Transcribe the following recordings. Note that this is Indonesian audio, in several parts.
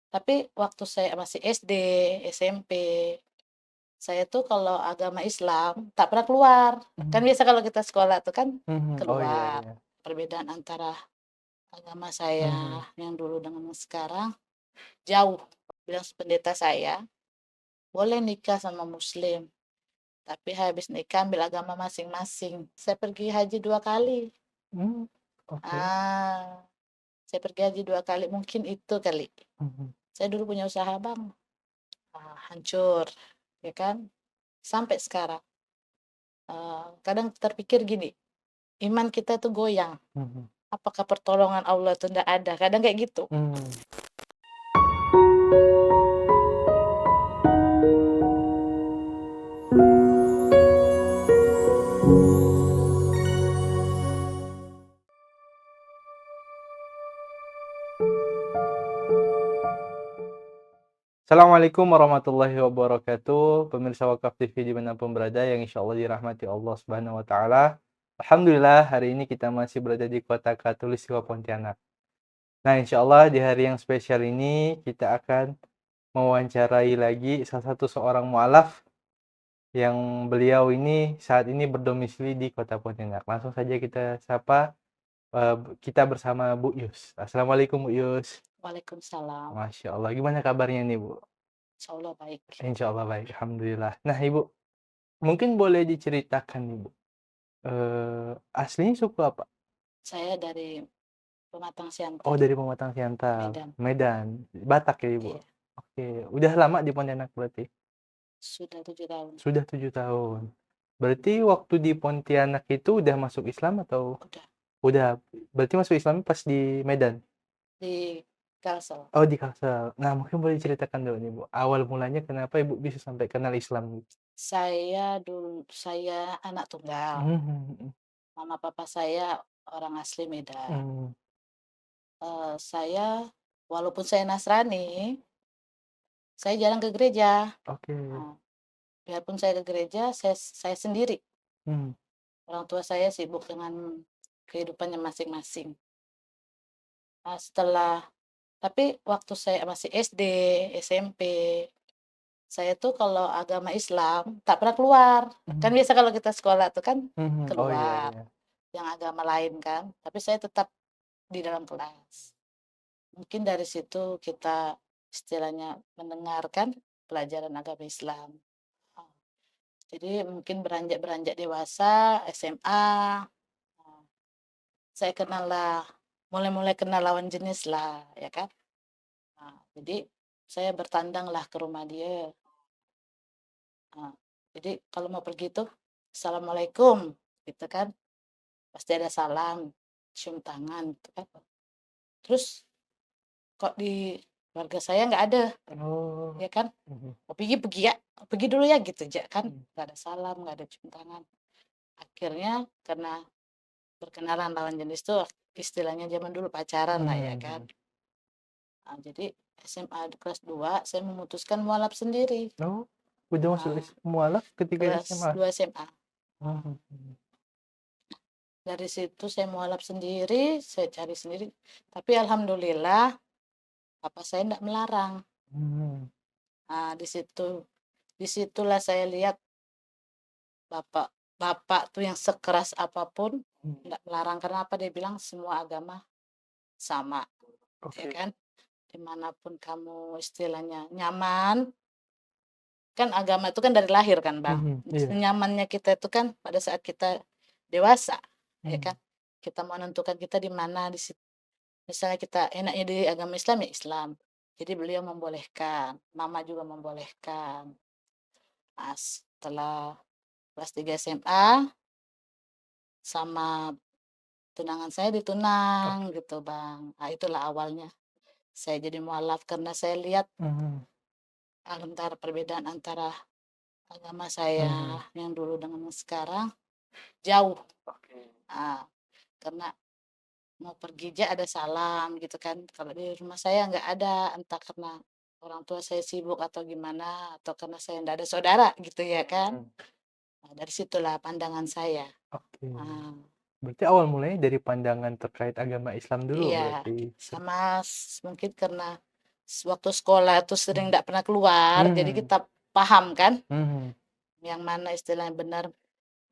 Tapi waktu saya masih SD, SMP, saya tuh kalau agama Islam tak pernah keluar. Kan Mmm, biasa kalau kita sekolah tuh kan oh iya keluar. iya, Perbedaan antara agama saya mhm, yang dulu dengan yang sekarang jauh. Bilang pendeta saya, boleh nikah sama muslim, tapi habis nikah ambil agama masing-masing. Saya pergi haji 2 kali. mmm, oke, Ah, saya pergi haji 2 kali, mungkin itu kali. mhm. Saya dulu punya usaha Bang, hancur, ya kan, sampai sekarang. Kadang terpikir gini, iman kita tuh goyang, Mhm, apakah pertolongan Allah tuh ndak ada, kadang kayak gitu. mmm. Assalamualaikum warahmatullahi wabarakatuh, pemirsa Wakaf TV dimanapun berada yang insya Allah dirahmati Allah Subhanahu wa taala. Alhamdulillah hari ini kita masih berada di kota Katulistiwa Pontianak. Nah, insya Allah di hari yang spesial ini kita akan mewawancarai lagi salah satu seorang mualaf yang beliau ini saat ini berdomisili di kota Pontianak. Langsung saja kita sapa, kita bersama Bu Yus. Assalamualaikum Bu Yus. Waalaikumsalam, Masya Allah, gimana kabarnya nih Bu? insyaallah baik. Insya Allah baik, alhamdulillah. Nah Ibu, mungkin boleh diceritakan nih Bu, aslinya suku apa? Saya dari Pematang Oh Siantar, dari Pematang Siantar, Medan. Medan, Batak ya Ibu? Iya, Oke, udah lama di Pontianak berarti? sudah 7 tahun. Sudah 7 tahun. Berarti waktu di Pontianak itu udah masuk Islam atau Udah udah? Berarti masuk Islam pas di Medan? di Kalsel. Oh di Kalsel. Nah mungkin boleh diceritakan dulu nih Bu, awal mulanya kenapa Ibu bisa sampai kenal Islam gitu? Saya anak tunggal. Mhm mhm, Mama papa saya orang asli Medan. mmm, Saya walaupun saya Nasrani, saya jarang ke gereja. oke, Eee, Biarpun saya ke gereja, saya sendiri. mmm, Orang tua saya sibuk dengan kehidupannya masing-masing. Setelah tapi waktu saya masih SD, SMP, saya tuh kalau agama Islam tak pernah keluar. Kan mhm biasa kalau kita sekolah tuh kan mhm, oh iya keluar, iya, yang agama lain kan, tapi saya tetap di dalam kelas. Mungkin dari situ kita istilahnya mendengarkan pelajaran agama Islam. Oh, jadi mungkin beranjak-beranjak dewasa, SMA, saya kenal lah, mulai-mulai kenal lawan jenis lah, ya kan. Jadi saya bertandang lah ke rumah dia. Nah, jadi kalau mau pergi tuh, assalamualaikum, gitu kan. Pasti ada salam, cium tangan, gitu kan. Terus kok di keluarga saya nggak ada, oh, ya kan. mhm Mau pergi pergi ya, pergi dulu ya gitu aja kan. mhm Nggak ada salam, nggak ada cium tangan. Akhirnya karena berkenalan lawan jenis tuh istilahnya zaman dulu pacaran lah ya kan. mhm, Jadi SMA kelas 2 saya memutuskan mualaf sendiri. oh, udah masuk Ah, mualaf ketika Kelas SMA? 2 SMA. Mhm mhm, Dari situ saya mualaf sendiri, saya cari sendiri. Tapi alhamdulillah papa saya enggak melarang. mmm, Disitulah saya lihat bapak bapak tuh yang sekeras apapun mhm, enggak melarang. Kenapa? Dia bilang semua agama sama, ya oke, kan? Dimanapun kamu istilahnya nyaman, kan agama itu kan dari lahir kan Bang. mhm, iya, Senyamannya kita itu kan pada saat kita dewasa, ya mmm, kan? Kita menentukan kita di mana di situ. Misalnya kita enaknya di agama Islam ya Islam. Jadi beliau membolehkan, mama juga membolehkan. Setelah kelas 3 SMA sama tunangan saya ditunang oke, gitu Bang. Itulah awalnya saya jadi mualaf karena saya lihat mhm antara perbedaan antara agama saya mhm, yang dulu dengan yang sekarang jauh. oke, Ah, karena mau pergi aja ada salam gitu kan. Kalau di rumah saya nggak ada, entah karena orang tua saya sibuk atau gimana, atau karena saya nggak ada saudara gitu ya kan. mhm, Dari situlah pandangan saya. oke. Ah, Berarti awal mulanya dari pandangan terkait agama Islam dulu iya, berarti? sama mungkin karena waktu sekolah tuh sering nggak pernah keluar, jadi Mhm. kita paham kan, Mhm. yang mana istilahnya benar.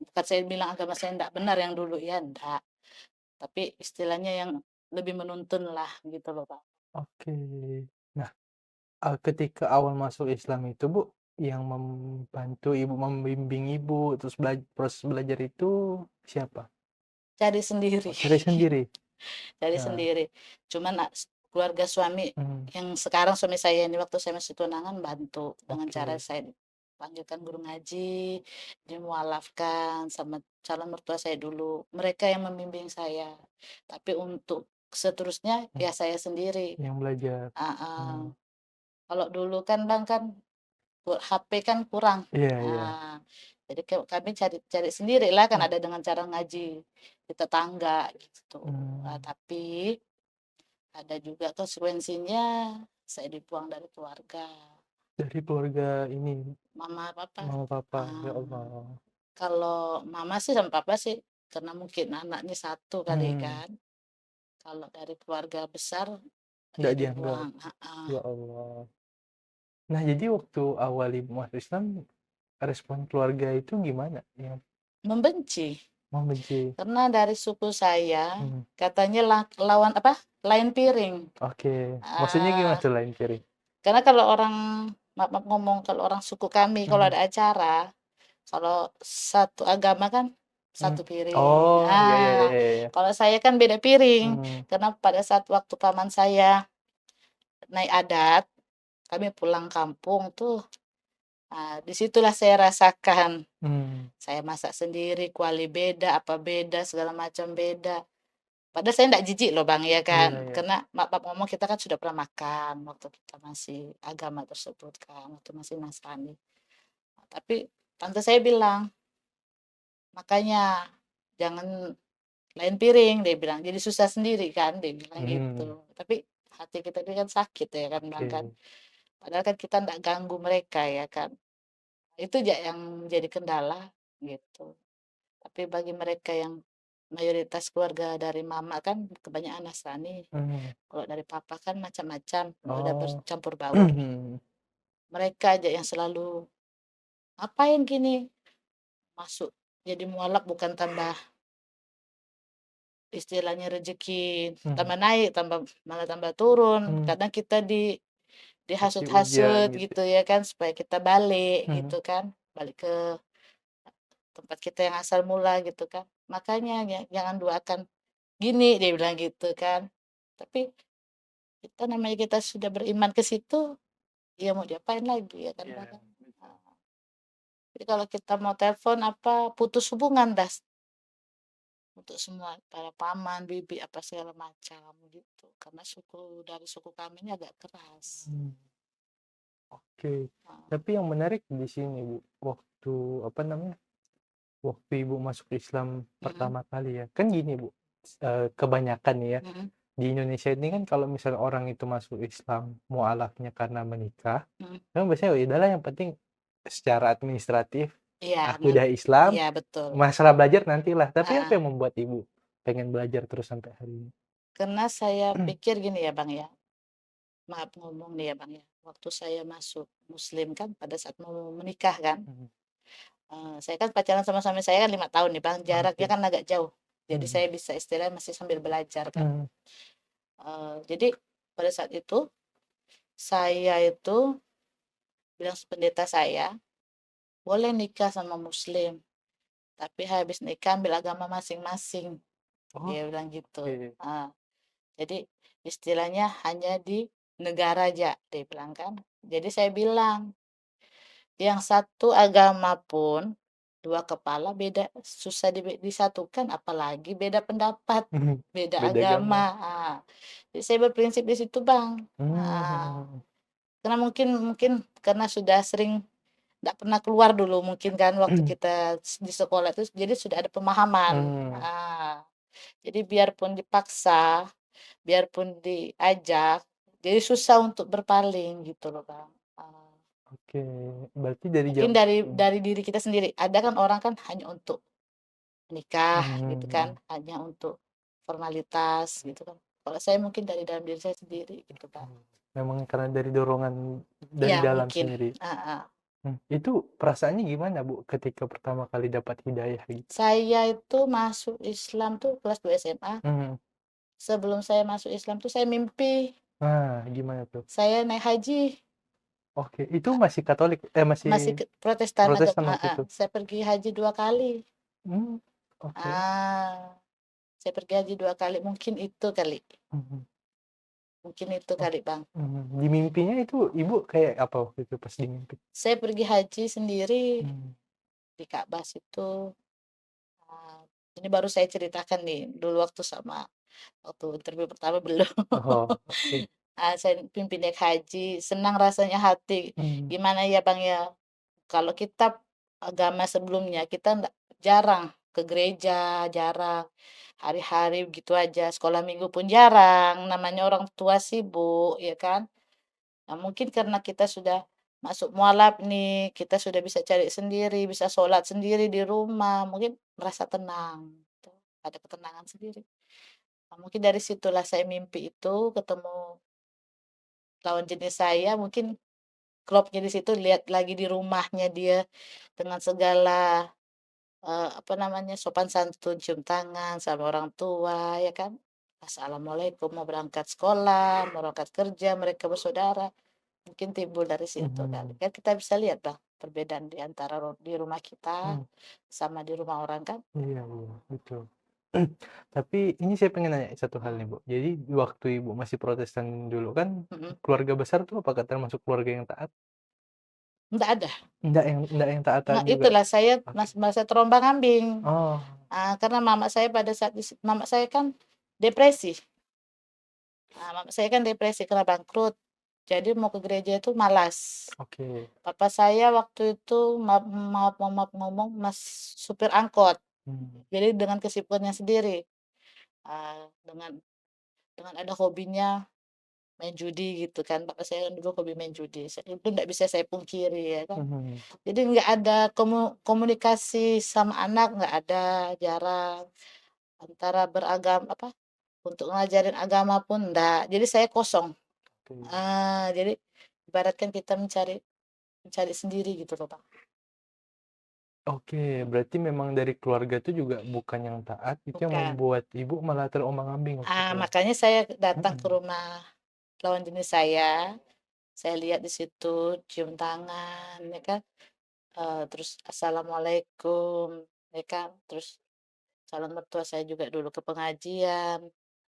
Bukan saya bilang agama saya nggak benar yang dulu ya, enggak. Tapi istilahnya yang lebih menuntun lah gitu loh, Pak. Oke. Nah, ketika awal masuk Islam itu, Bu, yang membantu Ibu, membimbing Ibu, terus proses belajar itu siapa? Cari sendiri, Oh, cari sendiri? cari Nah, sendiri. Cuman keluarga suami mhm, yang sekarang suami saya ini waktu saya masih tunangan bantu dengan cara oke, saya panggilkan guru ngaji, dimualafkan sama calon mertua saya dulu. Mereka yang membimbing saya. Tapi untuk seterusnya mmm, ya saya sendiri. yang belajar, Ah, mmm, kalau dulu kan Bang kan HP kan kurang. iya iya, Ah, jadi kami cari cari sendiri lah kan mmm, ada dengan cara ngaji di tetangga gitu. mmm, Tapi ada juga konsekuensinya saya dibuang dari keluarga. dari keluarga ini, Mama, papa. mama, papa, ya Ah, Allah, kalau mama sih sama papa sih karena mungkin anaknya satu kali mmm, kan. Kalau dari keluarga besar ya nggak dianggap, dibuang. Ah, ya Allah. Nah, jadi waktu awal Ibu masuk Islam, respon keluarga itu gimana? Yang membenci membenci? karena dari suku saya Mhm, katanya lawan apa? Lain piring. oke, maksudnya gimana Ah, tuh lain piring? karena kalau orang maaf, maaf ngomong kalau orang suku kami kalau Mhm, ada acara kalau satu agama kan mmm, satu piring. oh, iya iya iya iya iya, Kalau saya kan beda piring mhm, karena pada saat waktu paman saya naik adat, kami pulang kampung tuh, di situlah saya rasakan. mmm, Saya masak sendiri, kuali beda, apa beda, segala macam beda. Padahal saya ndak jijik loh Bang, ya kan. iya iya, Karena maaf ngomong kita kan sudah pernah makan waktu kita masih agama tersebut kan, waktu masih Nasrani. Tapi tante saya bilang, makanya jangan lain piring, dia bilang. Jadi susah sendiri kan, dia bilang mmm, gitu. Tapi hati kita ini kan sakit ya kan Bang kan. oke, Padahal kan kita ndak ganggu mereka ya kan. Itu yang menjadi kendala gitu. Tapi bagi mereka yang mayoritas keluarga dari mama kan kebanyakan Nasrani. mhm, Kalau dari papa kan macam-macam, udah oh, bercampur baur. mhm, Mereka aja yang selalu ngapain gini masuk jadi mualaf bukan tambah istilahnya rezeki mhm, tambah naik tambah malah tambah turun. mmm, Kadang kita kasih ujian dihasut-hasut gitu, gitu ya kan supaya kita balik mhm, gitu kan. Balik ke tempat kita yang asal mula gitu kan. Makanya jangan doakan gini dia bilang gitu kan. Tapi kita namanya kita sudah beriman ke situ, ya mau diapain lagi ya kan iya, Bang. betul, Nah, jadi kalau kita mau telepon apa putus hubungan dah untuk semua para paman, bibi apa segala macam gitu. Karena dari suku kami ini agak keras. mmm, oke. Nah, Tapi yang menarik di sini, Bu, waktu, apa namanya, waktu Ibu masuk Islam mm, pertama kali ya, kan gini, Bu, kebanyakan nih ya, mm, di Indonesia ini kan kalau misalnya orang itu masuk Islam mualafnya karena menikah, mm. kan biasanya, "Ya udahlah yang penting secara administratif Iya, aku udah Islam, iya betul. masalah belajar nantilah." Tapi apa Ah, yang membuat Ibu pengen belajar terus sampai hari ini? karena saya pikir gini ya Bang ya, maaf ngomong nih ya Bang ya, waktu saya masuk Muslim kan pada saat mau menikah kan, Mhm, saya kan pacaran sama suami saya kan 5 tahun nih Bang, jaraknya oke, kan agak jauh. Jadi mhm, saya bisa istilahnya masih sambil belajar kan. mhm, Jadi pada saat itu saya itu bilang pendeta saya, boleh nikah sama Muslim, tapi habis nikah ambil agama masing-masing. oh, Dia bilang gitu. oke, Ah, jadi istilahnya hanya di negara aja, dia bilang kan. Jadi saya bilang, yang satu agama pun dua kepala beda susah disatukan apalagi beda pendapat, mhm, beda beda agama. agama, Jadi saya berprinsip di situ, Bang. mmm, mhm Ah, mhm, karena mungkin mungkin karena sudah sering nggak pernah keluar dulu mungkin kan waktu kita di sekolah itu jadi sudah ada pemahaman. mmm, Jadi biarpun dipaksa, biarpun diajak, jadi susah untuk berpaling gitu loh, Bang. Ah, oke, berarti dari mungkin jam dari diri kita sendiri. Ada kan orang kan hanya untuk nikah gitu kan, mhm, hanya untuk formalitas gitu kan. Kalau saya mungkin dari dalam diri saya sendiri gitu, oke. Bang. memang karena dari dorongan dari Iya dalam mungkin, sendiri. heeh. Itu perasaannya gimana, Bu, ketika pertama kali dapat hidayah gitu? Saya itu masuk Islam tuh kelas 2 SMA. Mhm. Sebelum saya masuk Islam tuh saya mimpi, Nah, gimana tuh? saya naik haji, Oke, itu masih Katolik? Masih masih Protestan Protestan waktu heeh, itu? saya pergi haji 2 kali. Mmm, oke. Ah, saya pergi haji 2 kali, Mhm. mungkin itu Oh, kali, Bang. di mimpinya itu Ibu kayak apa waktu itu pas di mimpi? Saya pergi haji sendiri Mmm. di Ka'bah situ, ah, ini baru saya ceritakan nih, dulu waktu interview pertama belum. Oh, oke. Saya mimpi naik haji, senang rasanya hati. Mmm. Gimana ya, Bang, ya, kalau kita agama sebelumnya, kita jarang ke gereja, jarang, hari-hari begitu aja, sekolah minggu pun jarang, namanya orang tua sibuk, ya kan. Nah, mungkin karena kita sudah masuk mualaf nih, kita sudah bisa cari sendiri, bisa sholat sendiri di rumah, mungkin merasa tenang, gitu, ada ketenangan sendiri. Nah, mungkin dari situlah saya mimpi itu ketemu lawan jenis saya, mungkin klopnya di situ lihat lagi di rumahnya dia dengan segala, apa namanya, sopan santun, cium tangan sama orang tua, ya kan. Assalamualaikum, mau berangkat sekolah, mau berangkat kerja, mereka bersaudara. Mungkin timbul dari situ kali. Mhm. Kan kita bisa lihat, Bang, perbedaan di antara di rumah kita Mmm. sama di rumah orang kan. Iya iya, betul. Tapi ini saya pengen nanya satu hal nih, Bu. Jadi waktu Ibu masih Protestan dulu kan, Mhm. keluarga besar tuh apakah termasuk keluarga yang taat? Nggak ada. Enggak yang taat-taat Nah, juga? itulah saya Oke. merasa terombang-ambing. Oh, Karena mama saya pada saat mama saya kan depresi. Mama saya kan depresi karena bangkrut. Jadi mau ke gereja itu malas. oke. Papa saya waktu itu maaf ngomong supir angkot. Mmm. Jadi dengan kesibukannya sendiri, dengan ada hobinya main judi gitu kan. Papa saya kan dulu hobi main judi. Itu nggak bisa saya pungkiri ya kan. Mhm. Jadi nggak ada komunikasi sama anak, nggak ada, jarang. Antara apa, untuk ngajarin agama pun enggak. Jadi saya kosong. Oke. Jadi ibaratkan kita mencari mencari sendiri gitu loh, Bang. Oke, berarti memang dari keluarga itu juga bukan yang taat, itu yang Bukan. membuat Ibu malah terombang-ambing waktu itu ya? Makanya saya datang ke Mhm. rumah lawan jenis saya lihat di situ, cium tangan, ya kan, terus assalamualaikum, ya kan, terus calon mertua saya juga dulu ke pengajian,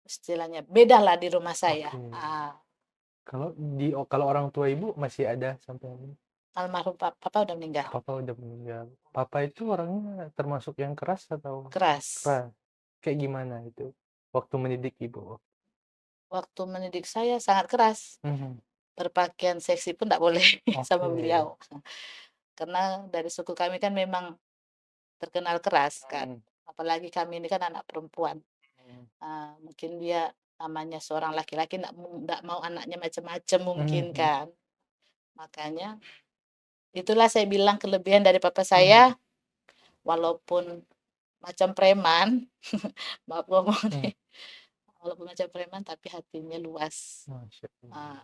istilahnya bedalah di rumah saya. Oke. Kalau orang tua Ibu masih ada sampai hari ini? Almarhum papa udah meninggal, Papa udah meninggal. Papa itu orangnya termasuk yang keras atau keras. keras? Kayak gimana itu waktu mendidik Ibu? Waktu mendidik saya sangat keras, Mhm. berpakaian seksi pun tidak boleh sama Oke. beliau. Karena dari suku kami kan memang terkenal keras kan, Mhm. apalagi kami ini kan anak perempuan. Mhm. Mungkin dia namanya seorang laki-laki ndak mau anaknya macam-macam mungkin Mhm. kan. Makanya itulah saya bilang kelebihan dari papa Mhm. saya, walaupun macam preman, maaf ngomong Mhm. nih, walaupun macam preman tapi hatinya luas. Masyaallah. Eee,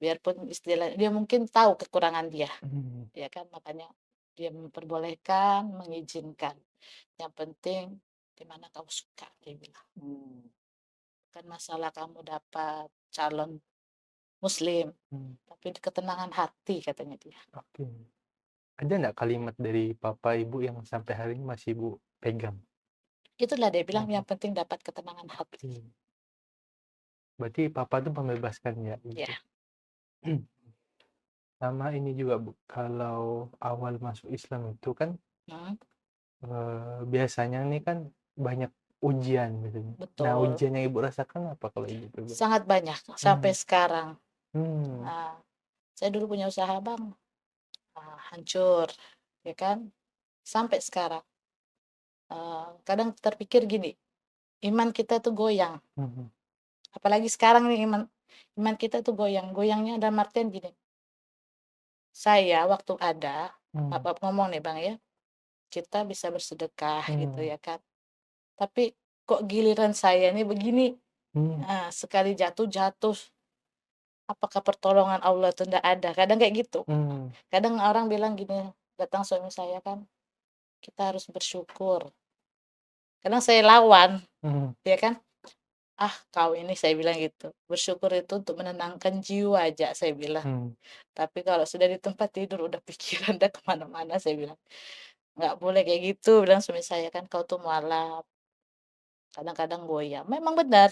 Biarpun istilah dia mungkin tahu kekurangan dia, Mhm. ya kan, makanya dia memperbolehkan, mengizinkan. Yang penting di mana kamu suka, dia bilang. Mmm. Bukan masalah kamu dapat calon muslim, Mmm. tapi ketenangan hati katanya dia. Oke. Ada nggak kalimat dari papa Ibu yang sampai hari ini masih Ibu pegang? Itulah dia bilang Oh, yang penting dapat ketenangan hati. oke. Berarti papa tuh membebaskan ya, Ya, Ibu? Sama ini juga, Bu, kalau awal masuk Islam itu kan, mhm, biasanya nih kan banyak ujian gitu. Nah, betul. ujian yang Ibu rasakan apa kalau Ibu pribadi? Sangat banyak sampai Mmm. sekarang. Mmm. Eee, saya dulu punya usaha, Bang, hancur, ya kan, sampai sekarang. Kadang terpikir gini, iman kita tuh goyang, Mhm. apalagi sekarang nih iman iman kita tuh goyang. Goyangnya dalam artian gini, saya waktu ada, Mmm. Bapak ngomong nih, Bang, ya, kita bisa bersedekah gitu Mmm. ya kan, tapi kok giliran saya nih begini, Mmm. sekali jatuh, jatuh. apakah pertolongan Allah itu ndak ada? Kadang kayak gitu. Hmm. Kadang orang bilang gini, datang suami saya kan, kita harus bersyukur. Kadang saya lawan, Hmm. ya kan? Ah, kau ini saya bilang gitu. Bersyukur itu untuk menenangkan jiwa aja, saya bilang. Hmm. Tapi kalau sudah di tempat tidur, udah pikiran dah kemana-mana, saya bilang. Nggak boleh kayak gitu, bilang suami saya kan, kau tuh mualaf. Kadang-kadang goyah. Memang benar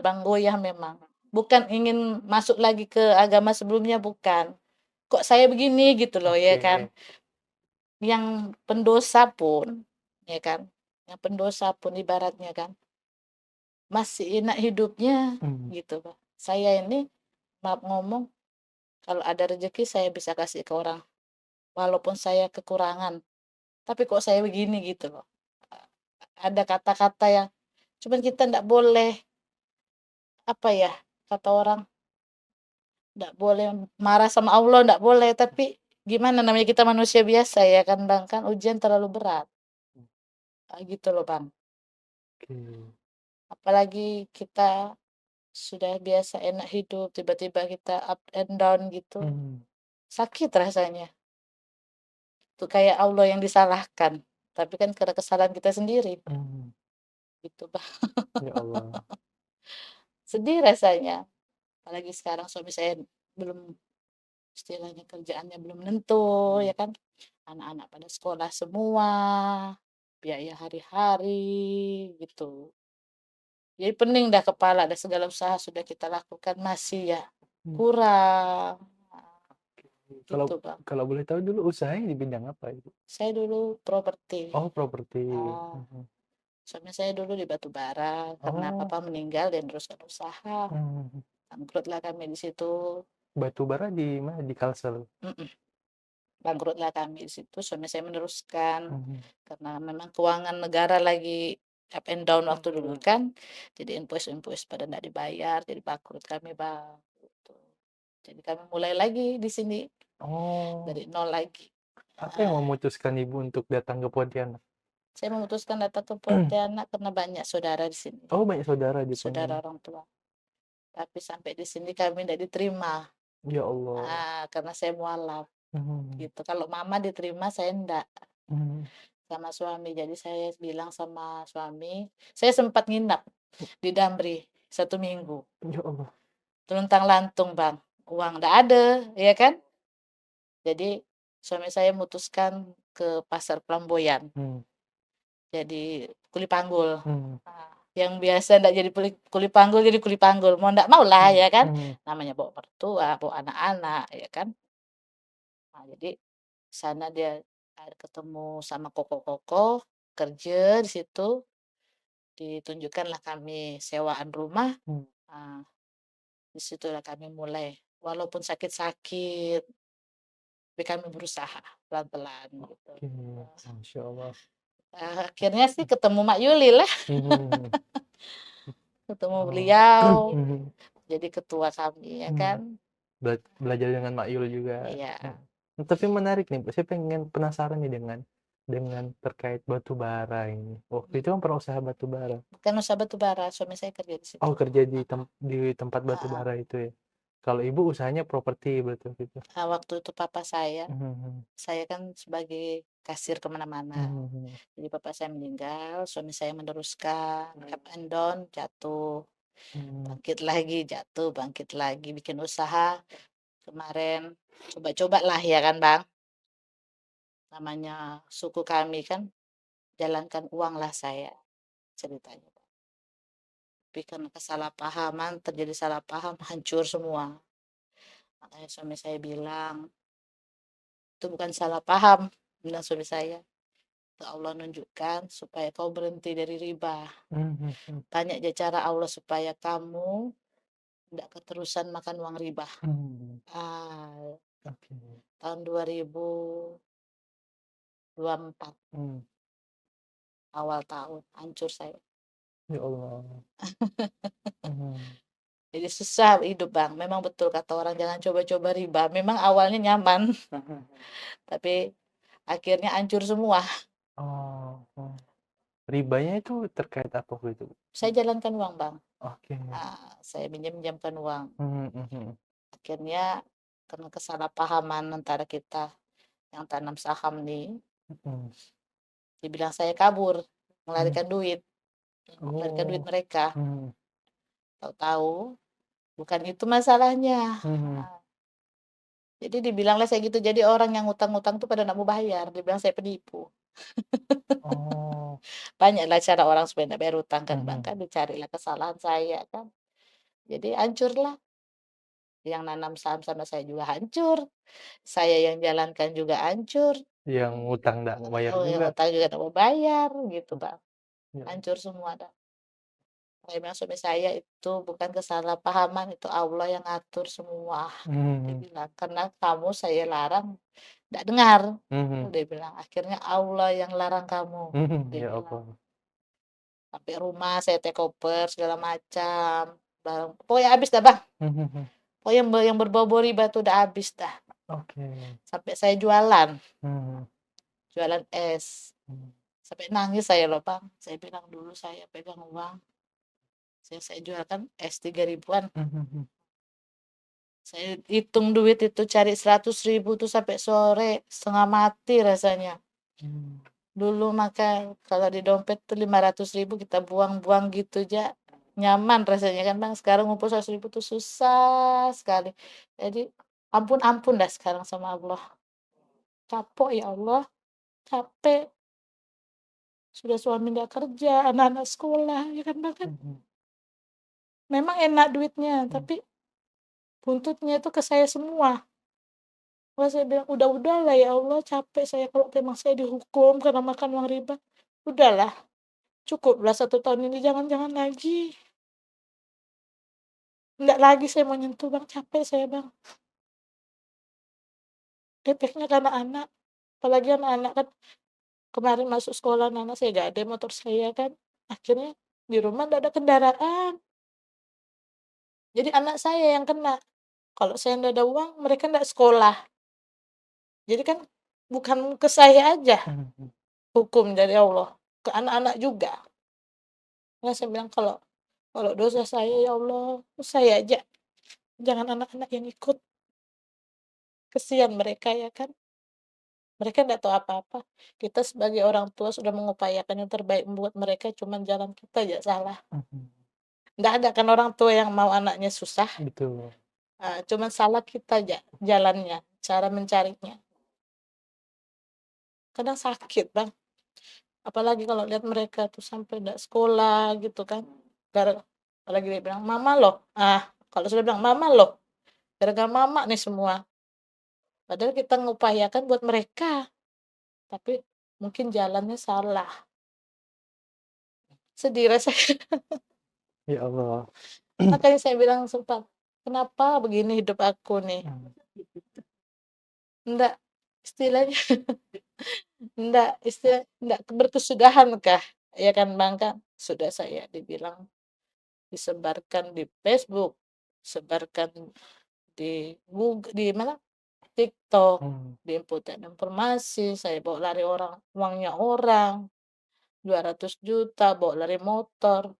Bang, goyah memang. Bukan ingin masuk lagi ke agama sebelumnya, bukan. Kok saya begini gitu loh, ya kan? Oke. Yang pendosa pun, ya kan? Yang pendosa pun ibaratnya kan, masih enak hidupnya, Hmm. gitu Pak. Saya ini, maaf ngomong, kalau ada rezeki saya bisa kasih ke orang, walaupun saya kekurangan. Tapi kok saya begini gitu loh. Ada kata-kata yang cuman kita ndak boleh, apa ya, kata orang, ndak boleh marah sama Allah, ndak boleh. Tapi gimana namanya kita manusia biasa ya kan Bang, kan ujian terlalu berat. Gitu loh Bang. Oke. Apalagi kita sudah biasa enak hidup, tiba-tiba kita up and down gitu. Hmm. Sakit rasanya. Tuh kayak Allah yang disalahkan. Tapi kan karena kesalahan kita sendiri. Hmm. Gitu Bang. Ya Allah. Sedih rasanya. Apalagi sekarang suami saya belum, istilahnya kerjaannya belum nentu, Hmm. ya kan. Anak-anak pada sekolah semua, biaya hari-hari gitu. Jadi pening dah kepala, dah segala usaha sudah kita lakukan masih ya Hmm. kurang. Kalau Gitu Bang. kalau boleh tahu dulu usahanya di bidang apa itu? Saya dulu properti. Oh, properti. Ah, Hmm. suami saya dulu di batu bara, karena Oh. papa meninggal dan teruskan usaha. Hmm. Bangkrutlah kami di situ. Batu bara di mana? Di Kalsel. Mm-mm. Bangkrutlah kami di situ. Suami saya meneruskan Hmm. karena memang keuangan negara lagi up and down waktu dulu Hmm. kan. Jadi invoice-invoice pada tidak dibayar, jadi bangkrut kami Bang. Gitu. Jadi kami mulai lagi di sini Oh, dari nol lagi. apa yang Ah, memutuskan ibu untuk datang ke Pontianak? saya memutuskan datang ke Pontianak karena banyak saudara di sini, Oh, banyak saudara di saudara Pontianak. orang tua. Tapi sampai di sini kami tidak diterima. Ya Allah. Karena saya mualaf Hmm. gitu. Kalau mama diterima, saya enggak Hmm. sama suami. Jadi saya bilang sama suami, saya sempat nginap di Damri 1 minggu. Ya Allah. Tuntang lantung Bang, uang enggak ada, ya kan? Jadi suami saya memutuskan ke pasar Pelamboyan. Hmm. Jadi kuli panggul. Hmm. Yang biasa enggak jadi kuli panggul jadi kuli panggul. Mau enggak mau lah Hmm. ya kan? Hmm. Namanya bawa mertua, bawa anak-anak, ya kan? Nah, jadi sana dia ketemu sama koko-koko, kerja di situ, ditunjukkanlah kami sewaan rumah. Hmm. Nah, di situlah kami mulai, walaupun sakit-sakit, tapi kami berusaha pelan-pelan gitu. Oke, Masya Allah. Akhirnya sih ketemu Mak Yuli lah, Hmm. ketemu Oh. beliau, Hmm. jadi ketua kami ya Hmm. kan. Belajar dengan Mak Yul juga. Iya, Tapi menarik nih, Bu. Saya pengen penasaran nih dengan terkait batu bara ini. Waktu itu kan pernah usaha batu bara. bukan usaha batu bara, suami saya kerja di Oh, situ. kerja di Ah, ah, di tempat batu ah, ah. bara itu ya. Kalau ibu usahanya properti berarti waktu itu. Waktu itu papa Mhm. saya kan sebagai kasir kemana-mana. Mhm. Jadi papa saya meninggal, suami saya meneruskan, up and down, jatuh, Mhm. bangkit lagi, jatuh, bangkit lagi, bikin usaha. Kemarin coba-coba lah ya kan Bang, namanya suku kami kan, jalankan uang lah saya ceritanya. Tapi karena kesalahpahaman, terjadi salah paham, hancur semua. Makanya suami saya bilang, itu bukan salah paham, bilang suami saya. "Itu Allah nunjukkan supaya kau berhenti dari riba. Mhm. Banyak aja cara Allah supaya kamu tidak keterusan makan uang riba." Mhm. Ah, Oke. tahun 2024 Hmm. awal tahun hancur saya. Ya Allah. Mhm. Jadi susah hidup Bang. Memang betul kata orang jangan coba-coba riba. Memang awalnya nyaman, Mhm. tapi akhirnya hancur semua. Oh. Oh. Ribanya itu terkait apa waktu itu? Saya jalankan uang, Bang. Oke. Saya minjamkan uang. Mhm mhm. Akhirnya karena kesalahpahaman antara kita yang tanam saham nih, Mhm. dibilang saya kabur, Mmm. melarikan duit Oh. mereka. Mhm. Tahu-tahu bukan itu masalahnya. Mhm. Ah, jadi dibilanglah saya gitu, jadi orang yang ngutang-ngutang tuh pada nggak mau bayar, dibilang saya penipu. Oh. Banyaklah cara orang supaya nggak bayar utang kan, Bang, Mhm. kan dicarilah kesalahan saya kan. Jadi hancurlah, yang nanam saham sama saya juga hancur, saya yang jalankan juga hancur, Yang ngutang nggak bayar oh yang juga. utang juga nggak mau bayar gitu, Bang, Ya. hancur semua dah. Saya bilang suami saya itu bukan kesalahpahaman, itu Allah yang ngatur semua. Dia Mhm. bilang, "Karena kamu saya larang, nggak dengar." Mhm. Dia bilang, "Akhirnya Allah yang larang kamu." Mhm. Dia Ya bilang. Allah. Sampai rumah saya take over segala macam, barang pokoknya habis dah, Bang. Mhm mhm. Pokoknya yang berbau-bau riba tuh udah habis dah. Oke. Sampai saya jualan, Mhm. jualan es. Mhm. Sampai nangis saya loh, Bang. Saya bilang dulu saya pegang uang, saya jual kan es 3.000-an. Mhm mhm. Saya hitung duit itu cari 100.000 tuh sampai sore, setengah mati rasanya. Mmm. Dulu maka kalau di dompet tuh 500.000 kita buang-buang gitu aja, nyaman rasanya kan, Bang. Sekarang ngumpul 100.000 tuh susah sekali. Jadi ampun-ampun dah sekarang sama Allah. Kapok ya Allah, capek, sudah suami nggak kerja, anak-anak sekolah, ya kan, Bang, kan. Mhm. Memang enak duitnya, Mhm. tapi buntutnya itu ke saya semua. Wah, saya bilang, "Udah-udahlah ya Allah, capek saya kalau memang saya dihukum karena makan uang riba. Udahlah, cukuplah 1 tahun ini, jangan-jangan lagi." Nggak lagi saya mau nyentuh, Bang, capek saya, Bang. Efeknya ke anak-anak, apalagi anak-anak kan kemarin masuk sekolah anak-anak saya gadai motor saya kan, akhirnya di rumah nggak ada kendaraan, jadi anak saya yang kena. Kalau saya nggak ada uang, mereka nggak sekolah. Jadi kan bukan ke saya aja Mhm. hukum dari Allah, ke anak-anak juga. Nah, saya bilang, "Kalau kalau dosa saya ya Allah, saya aja, jangan anak-anak yang ikut, kesian mereka ya kan." Mereka nggak tahu apa-apa. Kita sebagai orang tua sudah mengupayakan yang terbaik buat mereka, cuman jalan kita aja salah. Mhm. Nggak ada kan orang tua yang mau anaknya susah, Betul. cuman salah kita aja jalannya, cara mencarinya. Kadang sakit, Bang, apalagi kalau lihat mereka tuh sampai nggak sekolah gitu kan, apalagi dia bilang, "Mama loh," kalau sudah bilang, "Mama loh," gara-gara mama nih semua. Padahal kita mengupayakan buat mereka, tapi mungkin jalannya salah. Sedih rasanya. Ya Allah. Makanya saya bilang sempat, "Kenapa begini hidup aku nih?" Mmm. Ndak istilahnya ndak berkesudahan kah? Ya kan, Bang, kan? Sudah saya dibilang disebarkan di Facebook, sebarkan di mana, TikTok, Mmm. diinputin informasi, saya bawa lari uangnya orang, 200 juta bawa lari motor.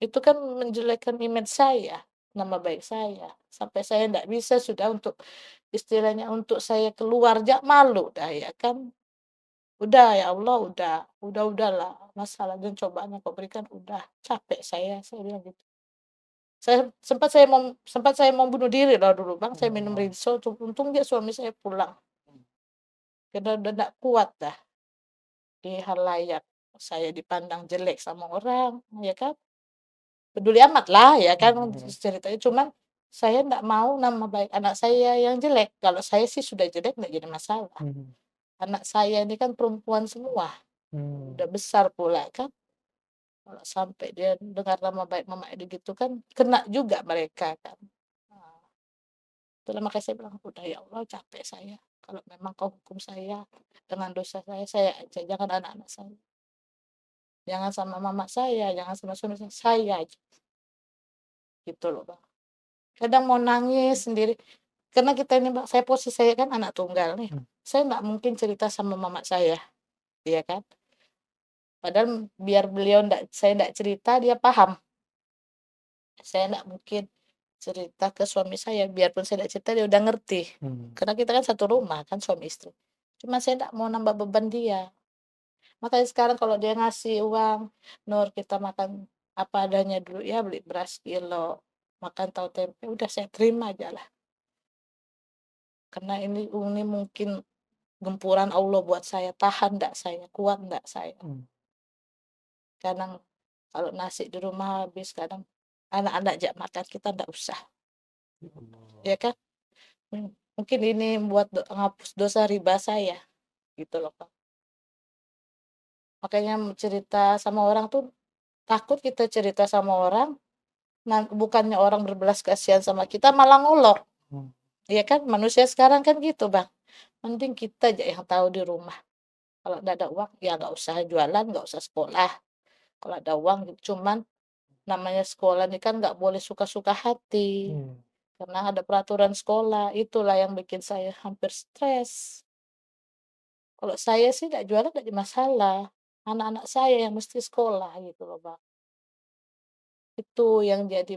Itu kan menjelekkan image saya, nama baik saya, sampai saya ndak bisa sudah untuk istilahnya untuk saya keluar malu dah ya kan. Udah ya Allah, udahlah, masalah dan cobaan yang Kau berikan udah, capek saya bilang gitu. Sempat saya mau bunuh diri loh dulu, Bang, saya minum Oh. rinso, untung dia suami saya pulang, karena udah ndak kuat dah di khalayak, saya dipandang jelek sama orang, ya kan. Peduli amat lah ya kan Mhm. ceritanya, cuman saya ndak mau nama baik anak saya yang jelek. Kalau saya sih sudah jelek nggak jadi masalah. Mhm. Anak saya ini kan perempuan semua, Mmm. udah besar pula kan. Kalau sampai dia dengar nama baik mamanya gitu kan, kena juga mereka kan. Nah, itulah makanya saya bilang, "Udah ya Allah capek saya. Kalau memang Kau hukum saya dengan dosa saya aja, jangan anak-anak saya. Jangan sama mama saya, jangan sama suami saya aja." Gitu loh, Bang. Kadang mau nangis sendiri, karena kita ini, Mbak, posisi saya kan anak tunggal nih, Mmm. saya nggak mungkin cerita sama mama saya, iya kan. Padahal biar saya ndak cerita dia paham. Saya ndak mungkin cerita ke suami saya, biarpun saya ndak cerita dia udah ngerti. Karena kita kan satu rumah kan suami istri. Cuma saya ndak mau nambah beban dia. Makanya sekarang kalau dia ngasih uang, "Nur kita makan apa adanya dulu ya, beli beras kilo, makan tahu tempe," udah saya terima aja lah. Karena ini mungkin gempuran Allah buat saya, tahan ndak saya, kuat ndak saya. Kadang kalau nasi di rumah habis, kadang anak-anak ajak makan, kita ndak usah, ya kan? Mungkin ini buat ngapus dosa riba saya, gitu loh, Kak. Makanya cerita sama orang tuh takut kita cerita sama orang, bukannya orang berbelas kasihan sama kita malah ngolok. Iya kan? Manusia sekarang kan gitu, Bang. Mending kita aja yang tahu di rumah. Kalau nggak ada uang, ya nggak usah jualan, nggak usah sekolah. Kalau ada uang, cuman namanya sekolah ini kan nggak boleh suka-suka hati. Karena ada peraturan sekolah, itulah yang bikin saya hampir stres. Kalau saya sih nggak jualan nggak masalah. Anak-anak saya yang mesti sekolah gitu loh, Bang. Itu yang jadi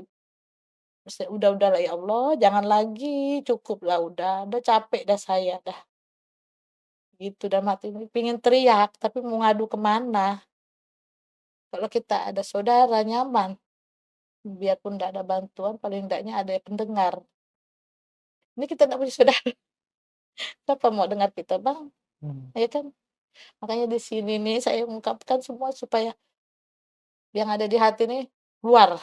udahlah ya Allah, jangan lagi, cukup lah udah capek dah saya dah. Gitu dan mati ini pingin teriak, tapi mau ngadu kemana? Kalau kita ada saudara nyaman, biarpun nggak ada bantuan, paling enggaknya ada pendengar. Ini kita nggak punya saudara, siapa mau dengar kita, Bang? Ya kan? Makanya di sini nih saya ungkapkan semua supaya yang ada di hati nih keluar,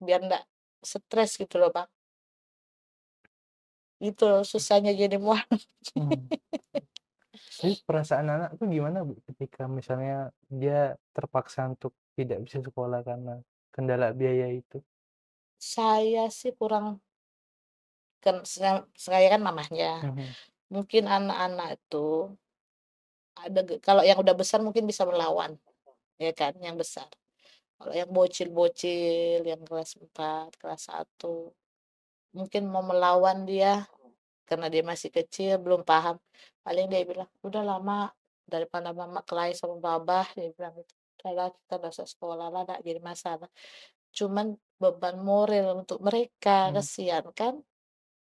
biar nggak stres gitu loh, Bang. Itu loh susahnya jadi mualaf. Tapi perasaan anak tuh gimana, Bu, ketika misalnya dia terpaksa untuk tidak bisa sekolah karena kendala biaya itu? Saya sih kurang saya kan mamahnya. Mungkin anak-anak itu kalau yang udah besar mungkin bisa melawan, ya kan, yang besar. Kalau yang bocil-bocil, yang kelas 4 kelas 1 mungkin mau melawan dia, karena dia masih kecil, belum paham. Paling dia bilang, "Udah lama daripada mama kelahi sama babah," dia bilang gitu. "Udahlah kita nggak usah sekolah lah, nggak jadi masalah." Cuman beban moral untuk mereka, kasihan kan.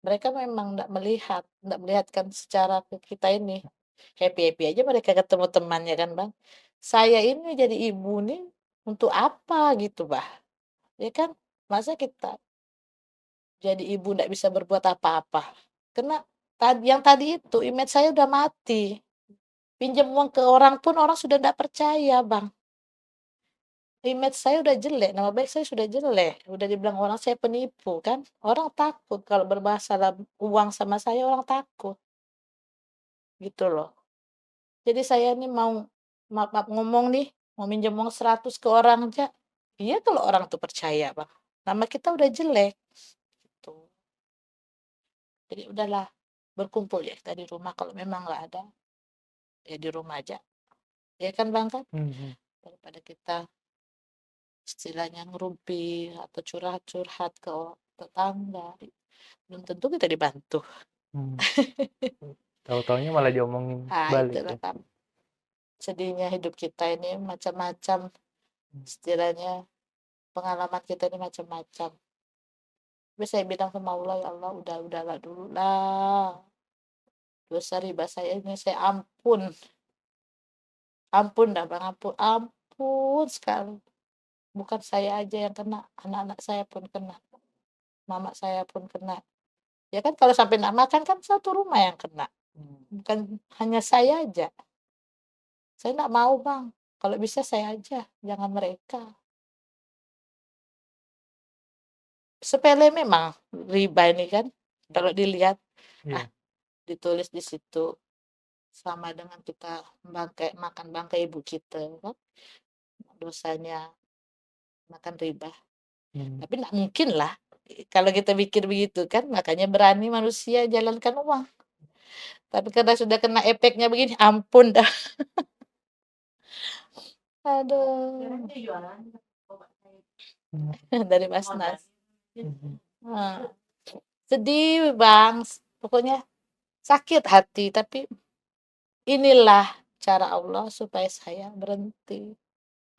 Mereka memang nggak melihatkan secara ke kita ini. Happy-happy aja mereka ketemu temannya kan, Bang. Saya ini jadi ibu nih untuk apa gitu, Bah. Ya kan? Masa kita jadi ibu nggak bisa berbuat apa-apa. Karena yang tadi itu image saya udah mati. Pinjam uang ke orang pun orang sudah nggak percaya, Bang. Image saya udah jelek, nama baik saya sudah jelek. Udah dibilang orang saya penipu kan. Orang takut kalau bermasalah uang sama saya, orang takut. Gitu loh. Jadi saya nih mau maaf-maaf ngomong nih, mau minjem uang 100 ke orang aja, iya kalau orang tuh percaya, Bang. Nama kita udah jelek, gitu. Jadi udahlah, berkumpul ya kita di rumah, kalau memang nggak ada, ya di rumah aja. Ya kan, Bang, kan? Daripada kita istilahnya ngerumpi atau curhat-curhat ke tetangga, belum tentu kita dibantu. Tahu-taunya malah diomongin balik Itulah ya? kan sedihnya hidup kita ini macam-macam, istilahnya pengalaman kita ini macam-macam. Tapi saya bilang sama Allah, "Ya Allah, udahlah dulu lah. Dosa riba saya ini saya ampun. Ampun dah, Bang, ampun. Ampun sekali. Bukan saya aja yang kena, anak-anak saya pun kena. Mama saya pun kena. Ya kan kalau sampai nak makan kan satu rumah yang kena. Bukan hanya saya aja. Saya nggak mau, Bang. Kalau bisa saya aja, jangan mereka." Sepele memang riba ini kan. Kalau dilihat, ah, ditulis di situ sama dengan kita makan bangkai ibu kita kan, dosanya makan riba. Tapi nggak mungkin lah kalau kita pikir begitu kan, makanya berani manusia jalankan uang. Tapi karena sudah kena efeknya begini, ampun dah. Aduh. Dari Mas Nas. Nah, sedih, Bang. Pokoknya sakit hati, tapi inilah cara Allah supaya saya berhenti.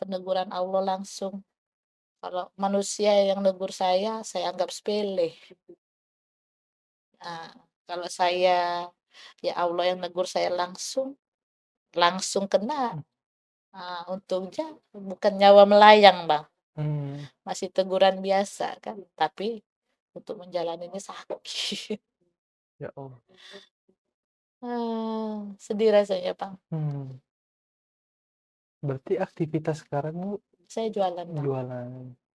peneguran Allah langsung. Kalau manusia yang negur saya anggap sepele. Nah, kalau saya, ya Allah yang negur saya langsung, langsung kena. Untungnya bukan nyawa melayang, Bang. Masih teguran biasa kan, tapi untuk menjalaninya sakit. Ya Allah. Sedih rasanya, Bang. Berarti aktivitas sekarang lu Saya jualan, Bang,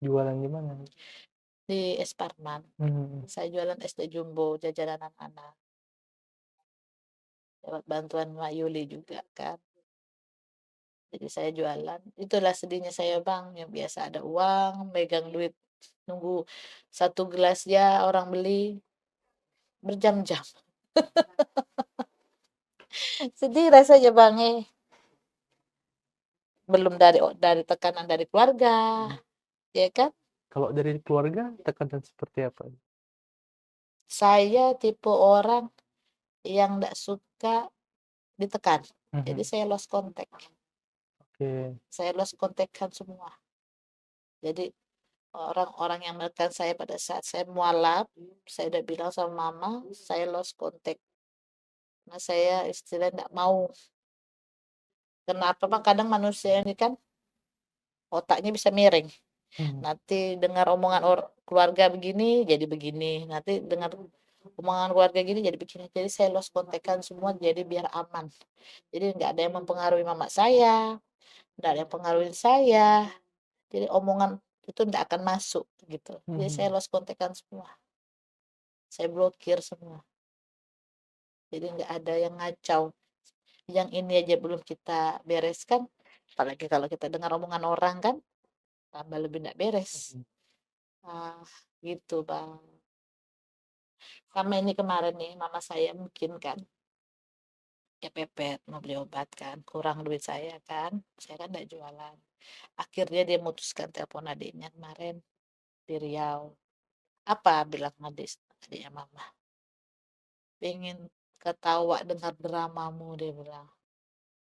jualan di mana? di Es Parman. Saya jualan SD Jumbo, jajanan anak-anak. Lewat bantuan Mak Yuli juga kan. Jadi saya jualan. Itulah sedihnya saya, Bang, yang biasa ada uang, megang duit, nunggu satu gelas ya orang beli berjam-jam. Sedih rasanya, Bang, belum dari tekanan dari keluarga, ya kan? Kalau dari keluarga tekanan seperti apa? Saya tipe orang yang nggak suka ditekan. Jadi saya lost contact. Saya lost contact kan semua. Jadi orang-orang yang menekan saya pada saat saya mualaf, saya udah bilang sama mama, saya lost contact. Nah, saya istilah nggak mau. Kenapa, Bang? Kadang manusia ini kan otaknya bisa miring. Nanti dengar omongan keluarga begini, jadi begini. Nanti dengar omongan keluarga gini, jadi begini. Jadi saya lost kontekan semua, jadi biar aman. Jadi nggak ada yang mempengaruhi mama saya, nggak ada yang pengaruhi saya. Jadi omongan itu nggak akan masuk gitu. Jadi saya lost kontekan semua. Saya blokir semua. Jadi nggak ada yang ngacau. Yang ini aja belum kita bereskan, apalagi kalau kita dengar omongan orang kan, tambah lebih nggak beres. Gitu, Bang. Sama ini kemarin nih, mama saya mungkin kan, kepepet mau beli obat kan, kurang duit saya kan nggak jualan. Akhirnya dia memutuskan telepon adiknya kemarin di Riau. Apa bilang adiknya mama? Pengen ketawa dengar dramamu, dia bilang.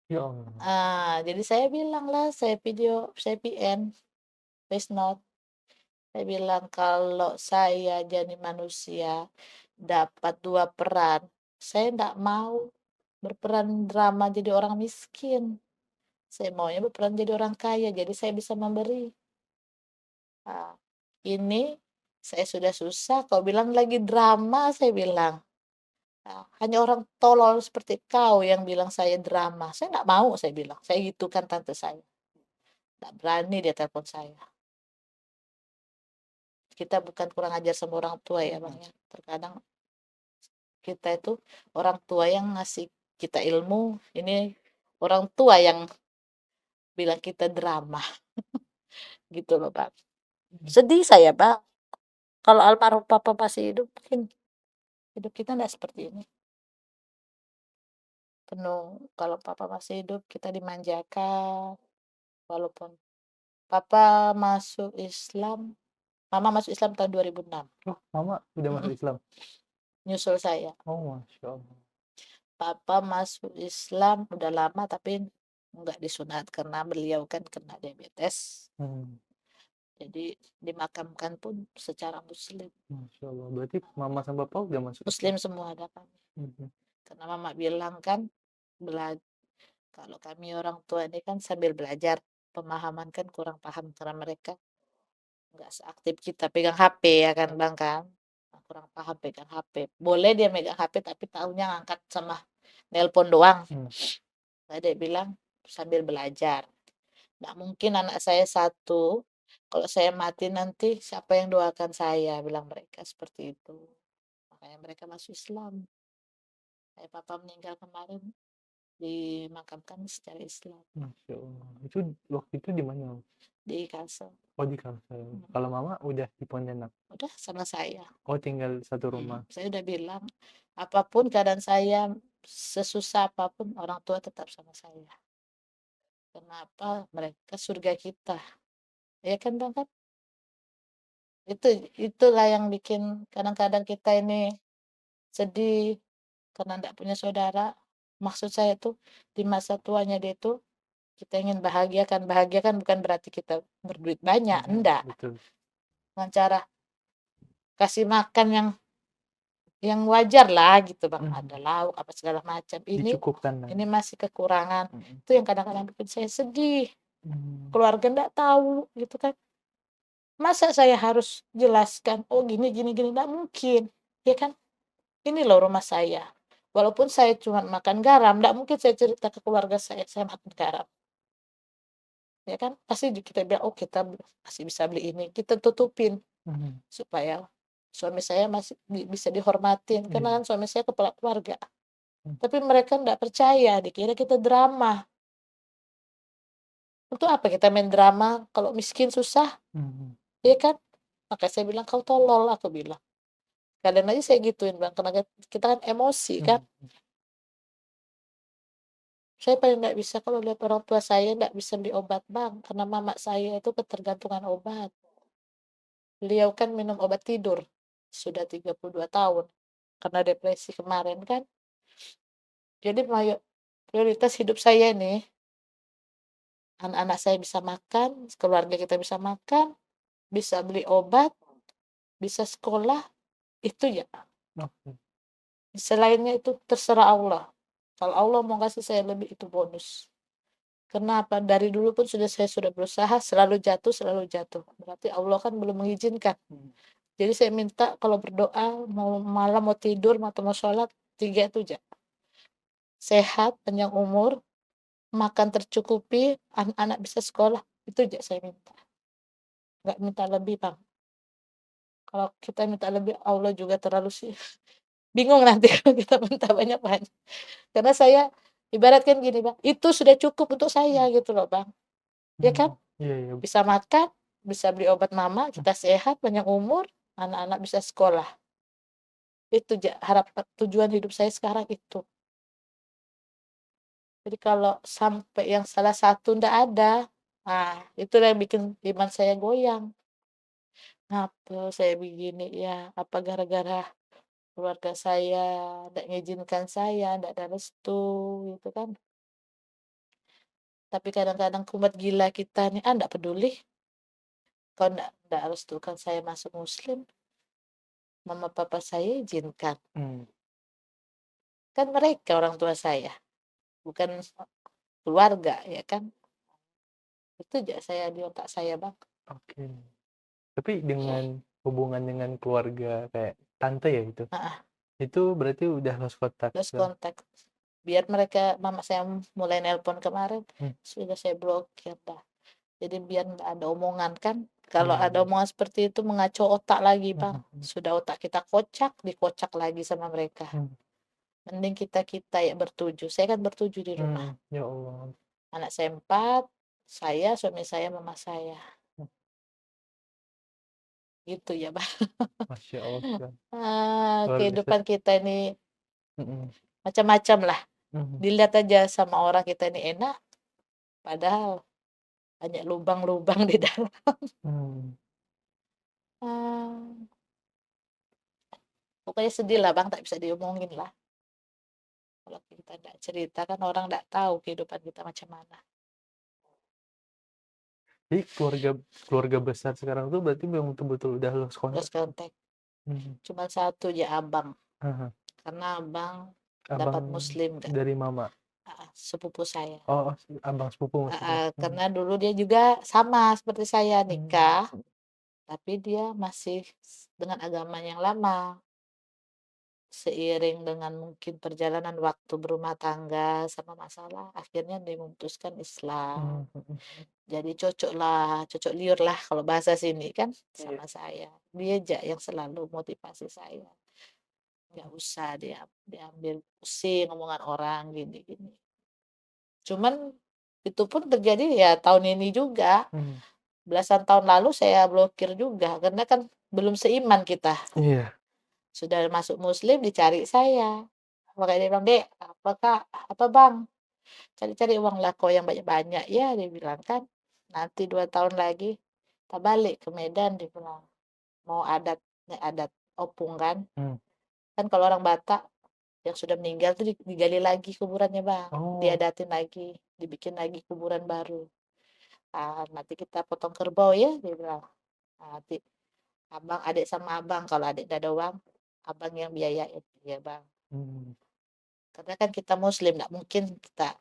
Ya Allah. Jadi saya bilang lah, saya video, saya PN, voice note. Saya bilang kalau saya jadi manusia dapat 2 peran, saya enggak mau berperan drama jadi orang miskin. Saya maunya berperan jadi orang kaya, jadi saya bisa memberi. Ini saya sudah susah, kau bilang lagi drama, saya bilang. Hanya orang tolol seperti kau yang bilang saya drama. Saya enggak mau, saya bilang. Saya gitukan tante saya. Enggak berani dia telepon saya. Kita bukan kurang ajar sama orang tua ya, Bang, ya. Terkadang kita itu orang tua yang ngasih kita ilmu, ini orang tua yang bilang kita drama. Gitu loh, Bang. Sedih saya, Bang. Kalau almarhum papa masih hidup, mungkin hidup kita enggak seperti ini. Penuh, kalau papa masih hidup kita dimanjakan. Walaupun papa masuk Islam, mama masuk Islam tahun 2006. Oh, mama udah masuk Islam? Nyusul saya. Oh, Masya Allah. Papa masuk Islam udah lama tapi enggak disunat karena beliau kan kena diabetes. Jadi dimakamkan pun secara muslim. Masya Allah. Berarti mama sama papa udah masuk Muslim semua ada kami. Karena mama bilang kan, kalau kami orang tua ini kan sambil belajar, pemahaman kan kurang paham karena mereka nggak seaktif kita pegang HP ya kan, Bang, kan. Kurang paham pegang HP. Boleh dia megang HP tapi tahunya ngangkat sama nelpon doang. Dia bilang sambil belajar. Nggak mungkin anak saya satu, kalau saya mati nanti siapa yang doakan saya, bilang mereka seperti itu. Makanya mereka masuk Islam. Kayak papa meninggal kemarin dimakamkan secara Islam. Masya Allah. Itu waktu itu di mana? Di Kalsel. Oh, di Kalsel. Kalau mama udah di Pontianak? Udah sama saya. Oh, tinggal satu rumah. Saya udah bilang, apapun keadaan saya, sesusah apapun, orang tua tetap sama saya. Kenapa? Mereka surga kita. Ya kan, Bang, kan? Itulah yang bikin kadang-kadang kita ini sedih karena enggak punya saudara. Maksud saya tuh di masa tuanya dia itu Kita ingin bahagia kan bukan berarti kita berduit banyak, enggak. Betul. Dengan cara kasih makan yang wajar lah gitu Bang, ada lauk apa segala macam. Dicukupkan lah. Ini masih kekurangan. Itu yang kadang-kadang bikin saya sedih. Keluarga enggak tahu gitu kan. Masa saya harus jelaskan, oh gini enggak mungkin. Ya kan? Ini loh rumah saya. Walaupun saya cuma makan garam, enggak mungkin saya cerita ke keluarga saya makan garam. Ya kan? Pasti kita bilang, oh kita masih bisa beli ini. Kita tutupin supaya suami saya masih bisa dihormatin karena kan suami saya kepala keluarga. Tapi mereka enggak percaya, dikira kita drama. Untuk apa kita main drama kalau miskin susah? Iya kan? Makanya saya bilang kau tolol, aku bilang. Kadang aja saya gituin Bang, karena kita kan emosi kan. Saya paling nggak bisa kalau lihat orang tua saya nggak bisa beli obat Bang, karena mama saya itu ketergantungan obat. Beliau kan minum obat tidur sudah 32 tahun karena depresi kemarin kan. Jadi prioritas hidup saya nih, anak-anak saya bisa makan, keluarga kita bisa makan, bisa beli obat, bisa sekolah, itu ya. Selainnya itu terserah Allah. Kalau Allah mau kasih saya lebih itu bonus. Kenapa? Dari dulu pun saya sudah berusaha selalu jatuh. Berarti Allah kan belum mengizinkan. Jadi saya minta kalau berdoa mau malam mau tidur atau mau sholat 3 itu aja. Sehat, panjang umur, makan tercukupi, anak-anak bisa sekolah, itu aja saya minta. Nggak minta lebih Bang. Kalau kita minta lebih Allah juga terlalu sih. Bingung nanti kalau kita minta banyak-banyak. Karena saya ibaratkan gini Bang, itu sudah cukup untuk saya gitu loh Bang. Ya kan? Iya. Bisa makan, bisa beli obat mama, kita sehat, panjang umur, anak-anak bisa sekolah. Itu harapan tujuan hidup saya sekarang itu. Jadi kalau sampai yang salah satu ndak ada, nah itulah yang bikin iman saya goyang. Ngapa saya begini ya? Apa gara-gara keluarga saya ndak mengizinkan saya, ndak ada restu gitu kan. Tapi kadang-kadang kumat gila kita nih, ndak peduli. Kau ndak restukan saya masuk muslim, mama papa saya izinkan. Kan mereka orang tua saya, bukan keluarga ya kan. Itu aja saya di otak saya Bang. Oke. Tapi dengan hubungan dengan keluarga kayak tante ya itu. Itu berarti udah lost contact. Lost contact. Biar mereka, mama saya mulai nelpon kemarin, sudah saya blokir dah. Jadi biar nggak ada omongan kan. Kalau ada omongan seperti itu mengacau otak lagi Bang. Sudah otak kita kocak, dikocak lagi sama mereka. Mending kita ya bertujuh. Saya kan bertujuh di rumah. Ya Allah. Anak saya 4, saya, suami saya, mama saya. Gitu ya Bang. Masya Allah. Kehidupan kita ini macam-macam lah. Dilihat aja sama orang kita ini enak, padahal banyak lubang-lubang di dalam. Pokoknya sedih lah Bang, tak bisa diomongin lah. Kalau kita tidak cerita kan orang tidak tahu kehidupan kita macam mana. Jadi keluarga besar sekarang tuh berarti memang betul-betul udah lost Lost contact. contact. Cuma satu ya Abang. Karena Abang dapat muslim kan. Dari mama. Sepupu saya. Oh, abang sepupu maksudnya. Karena dulu dia juga sama seperti saya nikah, tapi dia masih dengan agama yang lama. Seiring dengan mungkin perjalanan waktu berumah tangga sama masalah, akhirnya dia memutuskan Islam. Jadi cocok liur lah kalau bahasa sini kan sama saya. Dia aja yang selalu motivasi saya. Nggak usah diambil pusing omongan orang gini-gini. Cuman itu pun terjadi ya tahun ini juga. Belasan tahun lalu saya blokir juga karena kan belum seiman kita. Iya. Sudah masuk muslim dicari saya. Makanya dia bilang, "Dek, apa Kak? Apa Bang? Cari-cari uang lah kau yang banyak-banyak ya," dia bilang kan. Nanti 2 tahun lagi kita balik ke Medan, dia bilang. Mau adat opung kan. Kan kalau orang Batak yang sudah meninggal tuh digali lagi kuburannya, Bang. Oh. Diadatin lagi, dibikin lagi kuburan baru. Nanti kita potong kerbau ya, dia bilang. Nanti abang, adik sama abang, kalau adik nggak ada uang, abang yang biayain. Iya, Bang. Hmm. Karena kan kita muslim, nggak mungkin kita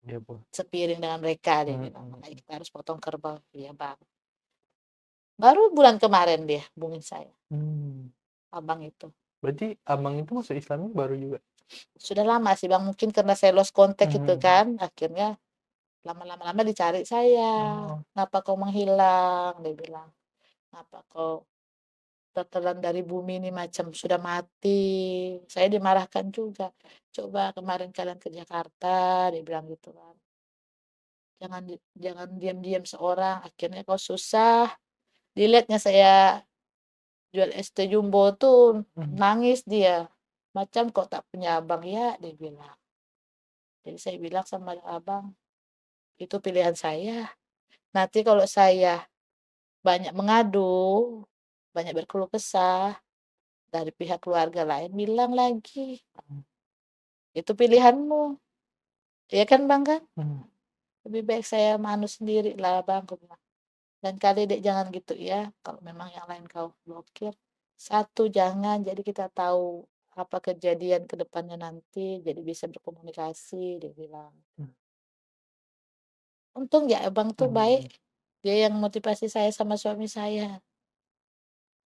Iya, Bu. sepiring dengan mereka, dia bilang. Hmm. Makanya kita harus potong kerbau. Iya, Bang. Baru bulan kemarin dia hubungin saya, Hmm. abang itu. Berarti abang itu masuk Islamnya baru juga? Sudah lama sih, Bang, mungkin karena saya lost contact gitu Hmm. kan, akhirnya lama-lama dicari saya. Oh. "Kenapa kau menghilang?" Dia bilang. "Kenapa kau tertelan dari bumi ini macam sudah mati?" Saya dimarahkan juga. "Coba kemarin kalian ke Jakarta," dia bilang gitu kan. Jangan diam-diam seorang, akhirnya kau susah." Dilihatnya saya jual es teh jumbo tuh, Hmm. nangis dia. "Macam kau tak punya abang ya?" dia bilang. Jadi saya bilang sama abang, "Itu pilihan saya. Nanti kalau saya banyak mengadu, banyak berkeluh kesah dari pihak keluarga lain, bilang lagi, Hmm. itu pilihanmu." Ya kan, Bang, kan? Hmm. Lebih baik saya manu sendiri lah, Bang, aku bilang. "Dan kali Dek jangan gitu ya, kalau memang yang lain kau blokir. Satu, jangan, jadi kita tahu apa kejadian ke depannya nanti, jadi bisa berkomunikasi," dia bilang. Hmm. Untung ya Abang tuh baik, Hmm. dia yang motivasi saya sama suami saya.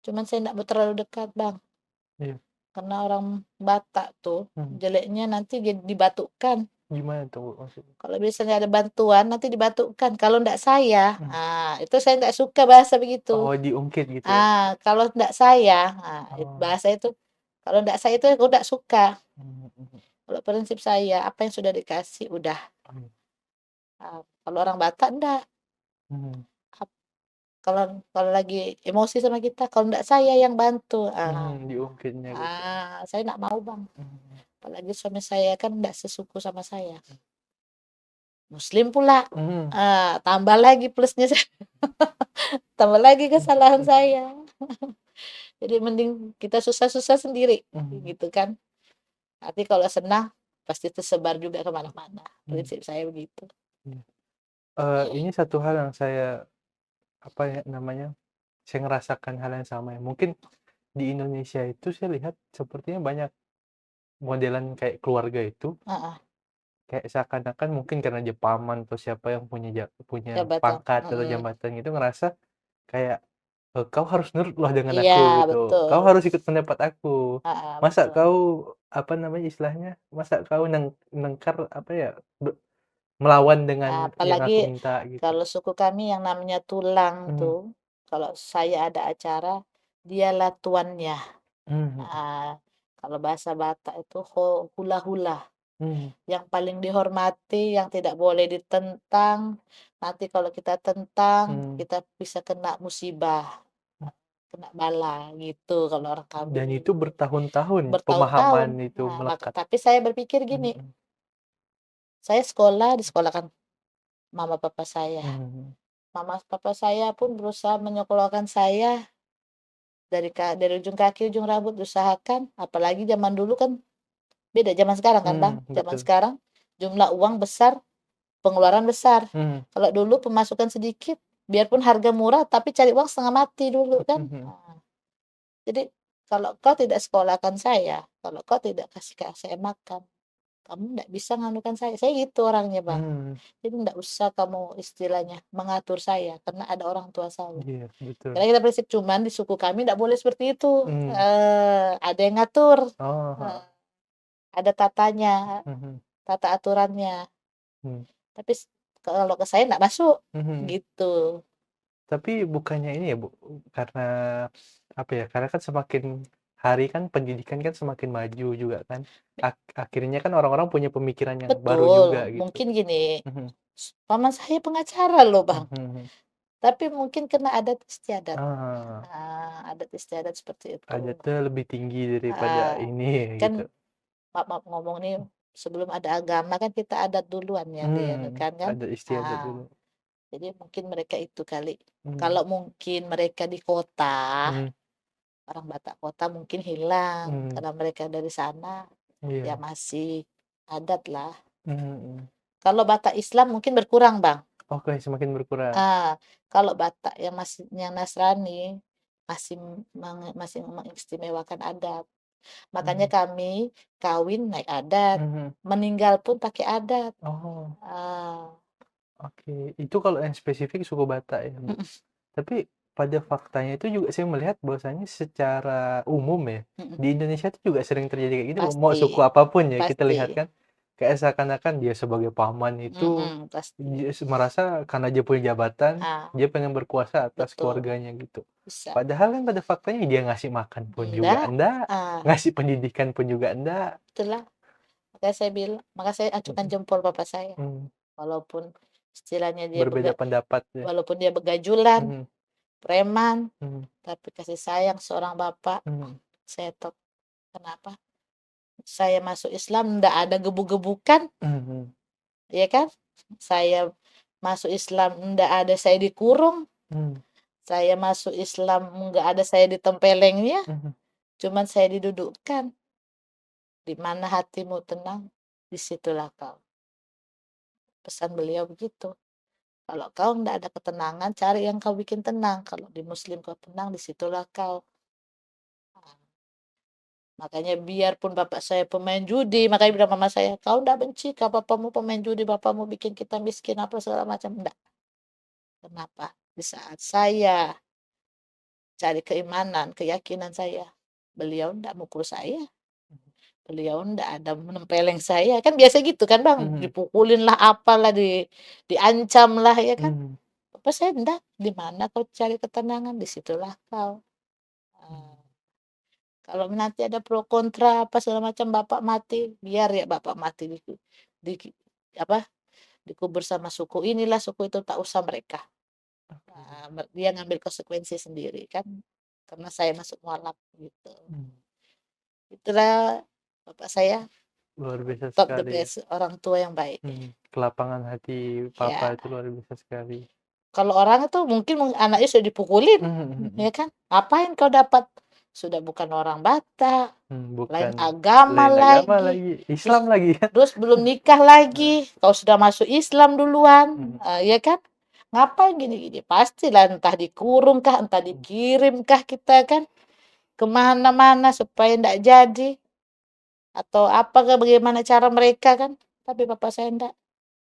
Cuman saya nggak mau terlalu dekat, Bang. Iya. Karena orang Batak tuh Hmm. jeleknya nanti dibatukkan. Gimana tuh, Bu, maksudnya? Kalau misalnya ada bantuan nanti dibatukkan. Kalau ndak saya, Hmm. itu saya ndak suka bahasa begitu. Oh, diungkit gitu ya? Kalau ndak saya, Oh. bahasa itu kalau ndak saya itu aku ndak suka. Hmm. Hmm. Kalau prinsip saya apa yang sudah dikasih udah. Hmm. Kalau orang Batak ndak. Hmm. Ap- Kalau kalau lagi emosi sama kita, kalau ndak saya yang bantu. Diungkitnya gitu. Saya nggak mau, Bang. Hmm. Apalagi suami saya kan ndak sesuku sama saya. Muslim pula. Hmm. Tambah lagi plusnya saya. Tambah lagi kesalahan saya. Jadi mending kita susah-susah sendiri, Hmm. gitu kan. Nanti kalau senang pasti tersebar juga kemana-mana. Hmm. Prinsip saya begitu. Iya. Ini satu hal yang saya, apa ya namanya, saya ngerasakan hal yang sama ya. Mungkin di Indonesia itu saya lihat sepertinya banyak modelan kayak keluarga itu, Heeh, kayak seakan-akan mungkin karena dia paman atau siapa yang punya jabatan. pangkat atau jabatan gitu ngerasa kayak, "Kau harus nurutlah dengan Iya, aku," gitu. betul. "Kau harus ikut pendapat aku. Heeh, Masa betul. kau," apa namanya istilahnya, "masa kau nengkar," apa ya, melawan dengan yang aku Apalagi minta gitu. kalau suku kami yang namanya tulang Mhm. tuh, kalau saya ada acara, dialah tuannya. Mhm. Heeh, kalau bahasa Batak itu hula-hula. Mhm. Yang paling dihormati, yang tidak boleh ditentang. Nanti kalau kita tentang, Mhm. kita bisa kena musibah, kena bala gitu kalau orang Dan kami. itu bertahun-tahun Bertahun-tahun. pemahaman itu melekat. Tapi saya berpikir gini, Mhm. saya sekolah, disekolahkan mama papa saya. Mhm. Mama papa saya pun berusaha menyekolahkan saya dari ujung kaki ujung rambut diusahakan, apalagi zaman dulu kan beda zaman sekarang kan, Bang. Zaman Betul. sekarang jumlah uang besar, pengeluaran besar. Mhm. Kalau dulu pemasukan sedikit, biarpun harga murah tapi cari uang setengah mati dulu kan. Mhm. Jadi kalau kau tidak sekolahkan saya, kalau kau tidak kasih saya makan, kamu tidak bisa nganukan saya. Saya gitu orangnya, Bang. Mhm. Jadi tidak usah kamu istilahnya mengatur saya karena ada orang tua saya. Iya, betul. Karena kita prinsip cuman di suku kami tidak boleh seperti itu. Mhm. Ada yang ngatur, Oh, heeh. eh, ada tatanya, Mhm. tata aturannya. Mhm. Tapi kalau ke saya tidak masuk, Mhm. gitu. Tapi bukannya ini ya, Bu, karena apa ya, karena kan semakin hari kan pendidikan kan semakin maju juga kan. Akhirnya kan orang-orang punya pemikiran yang baru juga Betul, gitu. mungkin gini, Mhm. paman saya pengacara loh, Bang. Mhm. Tapi mungkin kena adat istiadat. Ah, Adat istiadat seperti itu. adatnya lebih tinggi daripada Ah, ini kan gitu. maaf ngomong nih sebelum ada agama kan kita adat duluan yang dianukan kan. Ada istiadat Ah, dulu. jadi mungkin mereka itu kali. Mhm. Kalau mungkin mereka di kota, Mhm. orang Batak kota mungkin hilang Mhm. karena mereka dari sana. ya Iya. masih adat lah. Mhm. Kalau Batak Islam mungkin berkurang, Bang. Oke, semakin berkurang. Kalau Batak yang Nasrani masih mengistimewakan adat. Makanya Mmm, kami kawin naik adat, mhm. meninggal pun pakai adat. Oh, Ah, oke. Itu kalau yang spesifik suku Batak ya, Bu? mhm Tapi pada faktanya itu juga saya melihat bahwasanya secara umum ya, mhm, di Indonesia itu juga sering terjadi kayak gitu, mau pasti suku apapun ya kita pasti, lihat kan, kayak seakan-akan dia sebagai paman itu pasti. dia merasa karena dia punya jabatan, Ah, dia pengen berkuasa atas betul, keluarganya gitu. bisa. Padahal kan pada faktanya dia ngasih makan pun juga Enggak, enggak, ah, ngasih pendidikan pun juga enggak. itulah, makanya saya acungkan Mhm, jempol bapak saya. mmm, Walaupun istilahnya berbeda pendapat ya. walaupun dia begajulan, Mhm, preman, mhm, tapi kasih sayang seorang bapak, mhm, saya top. Kenapa? Saya masuk Islam ndak ada gebuk-gebukan, mhm, ya kan? Saya masuk Islam ndak ada saya dikurung, mmm, saya masuk Islam nggak ada saya ditempelengnya, mhm, cuman saya didudukkan. Di mana hatimu tenang, disitulah kau. Pesan beliau begitu. Kalau kau ndak ada ketenangan, cari yang kau bikin tenang. Kalau di Muslim kau tenang, disitulah kau. Nah, makanya biarpun bapak saya pemain judi, makanya bilang mama saya, kau ndak benci kau bapakmu pemain judi, bapakmu bikin kita miskin apa segala macam. Ndak. Kenapa? Di saat saya cari keimanan, keyakinan saya, beliau ndak mukul saya. Beliau ndak ada menempeleng saya. Kan biasa gitu kan Bang, mhm, dipukulin lah, apalah, diancam lah, ya kan? mhm, Bapak saya ndak, di mana kau cari ketenangan, disitulah kau. mmm, Ah, kalau nanti ada pro kontra apa segala macam bapak mati, biar ya bapak mati di apa, dikubur sama suku inilah, suku itu, tak usah mereka. oke, Dia ngambil konsekuensi sendiri kan, karena saya masuk mualaf gitu. mmm, Itulah bapak saya, luar biasa top the sekali ya, best, orang tua yang baik. kelapangan hati papa Ya, itu luar biasa sekali. kalau orang itu mungkin anaknya sudah dipukulin, Mhm, mhm, mhm, ya kan? Ngapain kau dapat? Sudah bukan orang Batak, lain bukan agama lain agama lagi. lagi, Islam Terus lagi kan. terus belum nikah Nah, lagi, kau sudah masuk Islam duluan, mhm, ya kan? Ngapain gini-gini? Pastilah entah dikurung kah, entah mhm, dikirim kah kita kan ke mana-mana supaya ndak jadi, atau apakah bagaimana cara mereka kan? Tapi bapak saya ndak.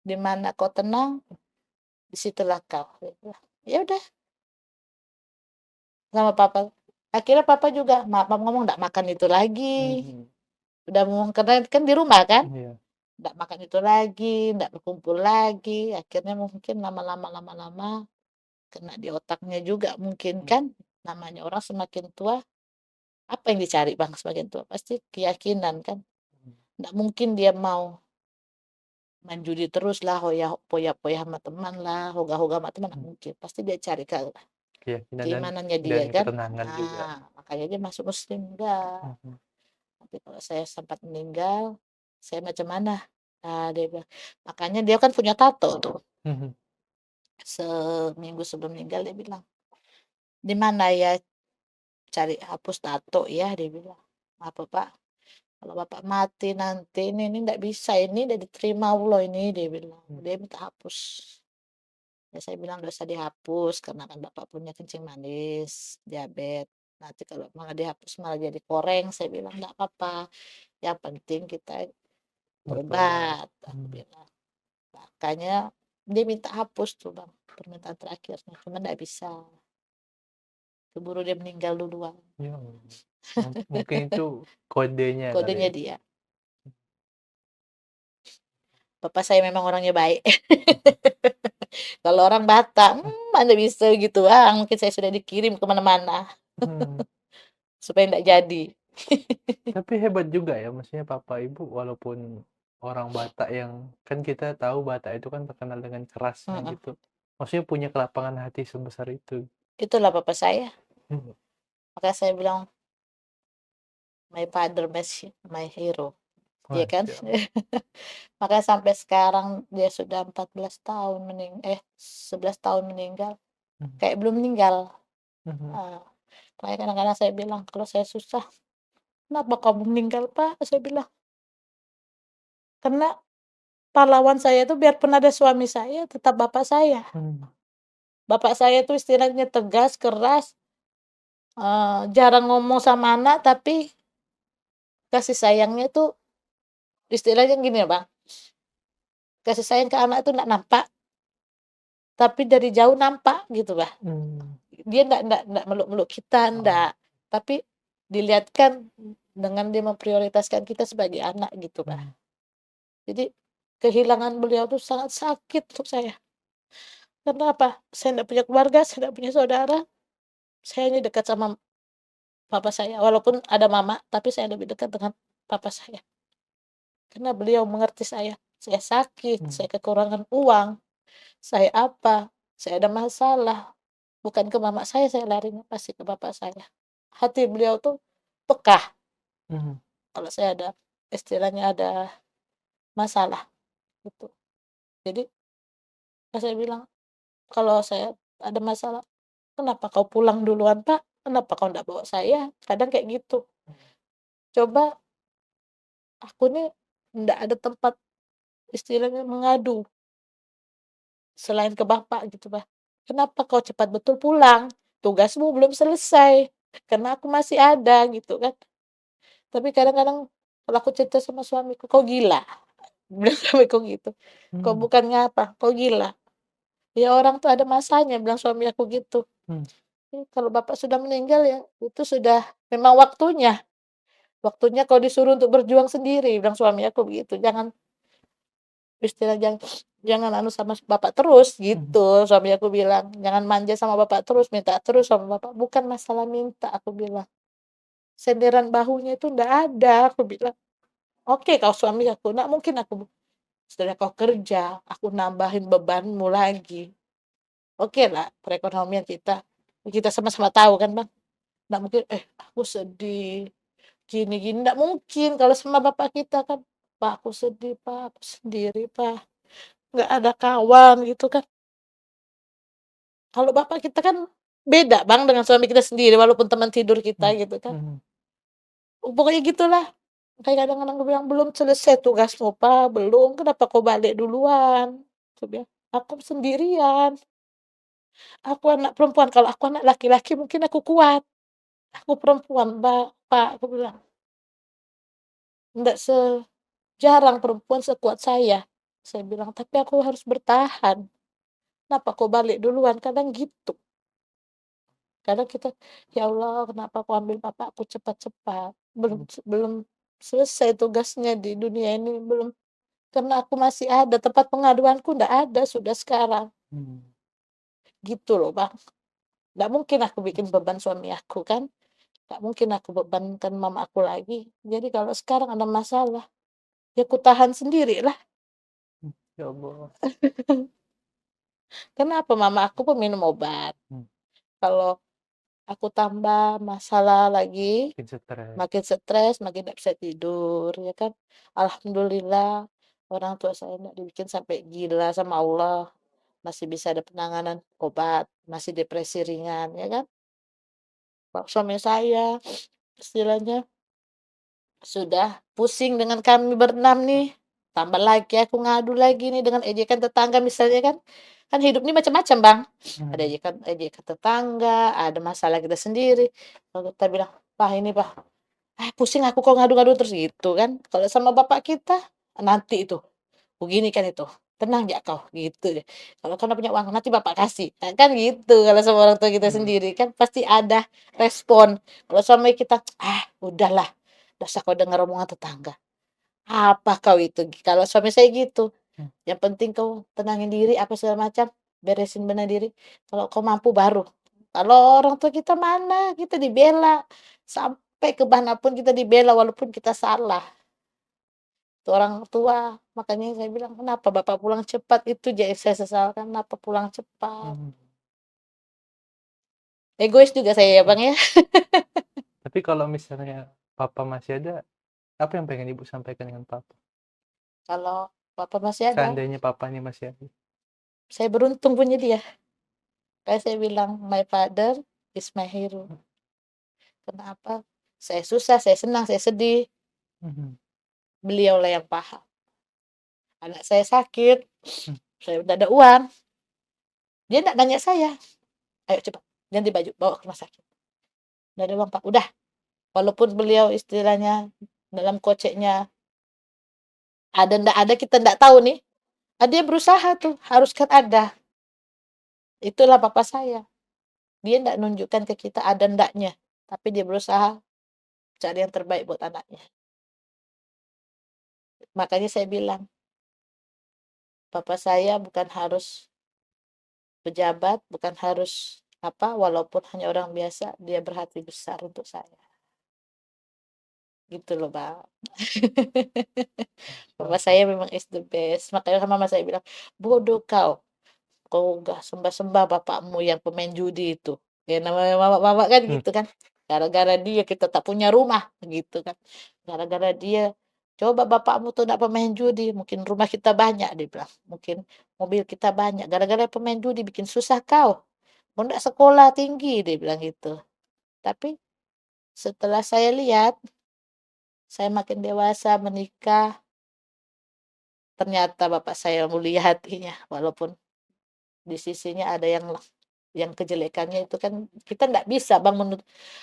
Di mana kau tenang, disitulah kau. Ya udah, sama papa. Akhirnya papa juga ngomong ndak makan itu lagi. mhm, Udah ngomong karena kan di rumah kan, iya, ndak makan itu lagi, ndak berkumpul lagi. Akhirnya mungkin lama-lama kena di otaknya juga mungkin mhm, kan. Namanya orang semakin tua, apa yang dicari Bang semakin tua? Pasti keyakinan kan. mhm, Ndak mungkin dia mau main judi terus lah, poya-poya sama teman lah, hoga-hoga sama teman, nggak mhm, mungkin. Pasti dia cari ke keyakinan keimanannya dan dia kan. ketenangan juga. Makanya dia masuk Muslim, enggak. Mhm, Tapi kalau saya sempat meninggal, saya macam mana? Dia bilang, makanya dia kan punya tato tuh. mhm, Seminggu sebelum meninggal dia bilang, di mana ya cari hapus tato ya, dia bilang. Apa Pak? Kalau Bapak mati nanti ini enggak bisa, ini udah diterima Allah ini, dia bilang. mhm, Dia minta hapus. Ya saya bilang nggak usah dihapus karena kan Bapak punya kencing manis, diabetes. Nanti kalau malah dihapus malah jadi koreng, saya bilang nggak apa-apa. Yang penting kita bertobat, tobat, aku mhm, bilang. Makanya dia minta hapus tuh Bang, permintaan terakhirnya, cuma nggak bisa. Keburu dia meninggal duluan. ya Allah, mungkin itu kodenya kali Kodenya ya? dia. Bapak saya memang orangnya baik. Kalau orang Batak, mana bisa gitu Bang, mungkin saya sudah dikirim ke mana-mana Mhm. supaya nggak jadi. Tapi hebat juga ya, maksudnya papa ibu walaupun orang Batak yang kan kita tahu Batak itu kan terkenal dengan kerasnya Mhm. gitu. Maksudnya punya kelapangan hati sebesar itu. Itulah bapak saya. Mhm. Maka saya bilang, my father, my hero. Iya kan? Masya Allah. Maka sampai sekarang dia sudah 14 tahun 11 tahun meninggal, Mhm, kayak belum meninggal. mhm, Ah, Makanya kadang-kadang saya bilang, kalau saya susah, kenapa kamu meninggal Pak? Saya bilang. Karena pahlawan saya itu biarpun ada suami saya, tetap bapak saya. Mmm. Bapak saya itu istilahnya tegas, keras, jarang ngomong sama anak, tapi kasih sayangnya tuh istilahnya gini ya, Bang, kasih sayang ke anak itu nggak nampak, tapi dari jauh nampak gitu, Bang. Mmm. Dia nggak meluk-meluk kita, Oh. nggak, tapi dilihatkan dengan dia memprioritaskan kita sebagai anak gitu, Bang. Mmm. Jadi kehilangan beliau tuh sangat sakit untuk saya. Karena apa? Saya nggak punya keluarga, saya nggak punya saudara, saya hanya dekat sama papa saya. Walaupun ada mama, tapi saya lebih dekat dengan papa saya. Karena beliau mengerti saya. Saya sakit, Mmm. saya kekurangan uang, saya apa, saya ada masalah. Bukan ke mama saya larinya, pasti ke bapak saya. Hati beliau tuh peka Mhm. kalau saya ada istilahnya ada masalah gitu. Jadi pas saya bilang, kalau saya ada masalah, "Kenapa kau pulang duluan, Pak? Kenapa kau nggak bawa saya?" Kadang kayak gitu. Coba aku nih nggak ada tempat istilahnya mengadu selain ke bapak gitu, Pak. "Kenapa kau cepat betul pulang? Tugasmu belum selesai, karena aku masih ada," gitu kan. Tapi kadang-kadang kalau aku cerita sama suamiku, "Kau gila?" Bilang suamiku gitu. "Kau Mmm. bukannya apa, kau gila?" "Ya orang tuh ada masanya," bilang suami aku gitu. Mmm. Kalau bapak sudah meninggal ya itu sudah memang waktunya. Waktunya kau disuruh untuk berjuang sendiri, bilang suami aku begitu. Jangan istilah jangan anu sama bapak terus Mhm. gitu, suami aku bilang. Jangan manja sama bapak terus, minta terus sama bapak. Bukan masalah minta, aku bilang. Senderan bahunya itu ndak ada, aku bilang. Oke kau suami aku, ndak mungkin aku setelah kau kerja, aku nambahin bebanmu lagi. Oke lah perekonomian kita sama-sama tahu kan, Bang. Nggak mungkin, aku sedih, gini-gini, nggak mungkin kalau sama bapak kita kan, "Pak, aku sedih, Pak, aku sendiri, Pak, nggak ada kawan," gitu kan. Kalau bapak kita kan beda, Bang, dengan suami kita sendiri walaupun teman tidur kita Mmm. gitu kan. Mhm. Pokoknya gitulah, kayak kadang-kadang aku bilang, "Belum selesai tugasmu, Pak, belum, kenapa kau balik duluan?" Aku bilang, "Aku sendirian, aku anak perempuan, kalau aku anak laki-laki mungkin aku kuat, aku perempuan, Pak," aku bilang, "nggak jarang perempuan sekuat saya bilang, "Tapi aku harus bertahan, kenapa kau balik duluan?" Kadang gitu. Kadang kita, "Ya Allah, kenapa kau ambil bapakku cepat-cepat, Mmm. belum selesai tugasnya di dunia ini, belum karena aku masih ada, tempat pengaduanku ndak ada sudah sekarang." Mmm. Gitu loh, Bang. Nggak mungkin aku bikin beban suami aku kan, nggak mungkin aku bebankan mama aku lagi. Jadi kalau sekarang ada masalah, ya kutahan sendirilah. Ya Allah. Kenapa mama aku pun minum obat. Mmm. Kalau aku tambah masalah lagi, Makin stres. makin stres, makin nggak bisa tidur, ya kan. Alhamdulillah orang tua saya nggak dibikin sampai gila sama Allah, masih bisa ada penanganan obat, masih depresi ringan, ya kan. Pak suami saya istilahnya sudah pusing dengan kami berenam nih, tambah lagi aku ngadu lagi nih dengan ejekan tetangga misalnya kan. Kan hidup ini macam-macam, Bang. Ada Mhm. ejekan ejekan tetangga, ada masalah kita sendiri. Lalu kita bilang, "Pak ini, Pak, pusing aku kok ngadu-ngadu terus," gitu kan. Kalau sama bapak kita, nanti itu, "Begini kan itu, tenang ya kau," gitu deh. "Kalau kau nggak punya uang, nanti bapak kasih." Kan gitu kalau sama orang tua kita Mhm. sendiri, kan pasti ada respon. Kalau sama kita, udahlah, nggak usah kau dengar omongan tetangga. Apa kau itu?" Kalau suami saya gitu, Mmm. "Yang penting kau tenangin diri, apa segala macam, beresin benar diri, kalau kau mampu baru." Kalau orang tua kita mana, kita dibela, sampai ke mana pun kita dibela walaupun kita salah. Itu orang tua, makanya saya bilang, "Kenapa Bapak pulang cepat?" Itu yang saya sesalkan, kenapa pulang cepat. Mhm. Egois juga saya ya, Mmm. Bang, ya. Tapi kalau misalnya papa masih ada, apa yang pengen ibu sampaikan dengan papa? Kalau Bapak masih ada, Seandainya papa ini masih ada. saya beruntung punya dia. Kayak saya bilang, "My father is my hero." Kenapa? Saya susah, saya senang, saya sedih, Mhm. beliaulah yang paham. anak saya sakit, Mmm. saya udah ada uang, dia nggak nanya saya, "Ayo cepat ganti baju, bawa ke rumah sakit." "Nggak ada uang, Pak." Udah, walaupun beliau istilahnya dalam koceknya ada ndak ada kita ndak tahu nih, dia berusaha tuh, harus kan ada. Itulah papa saya. Dia ndak nunjukkan ke kita ada ndaknya, tapi dia berusaha cari yang terbaik buat anaknya. Makanya saya bilang, papa saya bukan harus pejabat, bukan harus apa, walaupun hanya orang biasa, dia berhati besar untuk saya. Gitu loh, Bang. Papa Masyaallah. saya memang is the best. Makanya kan mama saya bilang, "Bodoh kau, kau udah sembah-sembah bapakmu yang pemain judi itu." Ya namanya mama-mama kan Mmm. gitu kan. Gara-gara dia kita tak punya rumah, gitu kan. Gara-gara dia, "Coba bapakmu tuh ndak pemain judi, mungkin rumah kita banyak," dia bilang. "Mungkin mobil kita banyak. Gara-gara pemain judi bikin susah kau. Kau ndak sekolah tinggi," dia bilang gitu. Tapi setelah saya lihat, saya makin dewasa, menikah, ternyata bapak saya mulia hatinya, walaupun di sisinya ada yang kejelekannya itu kan kita nggak bisa Bang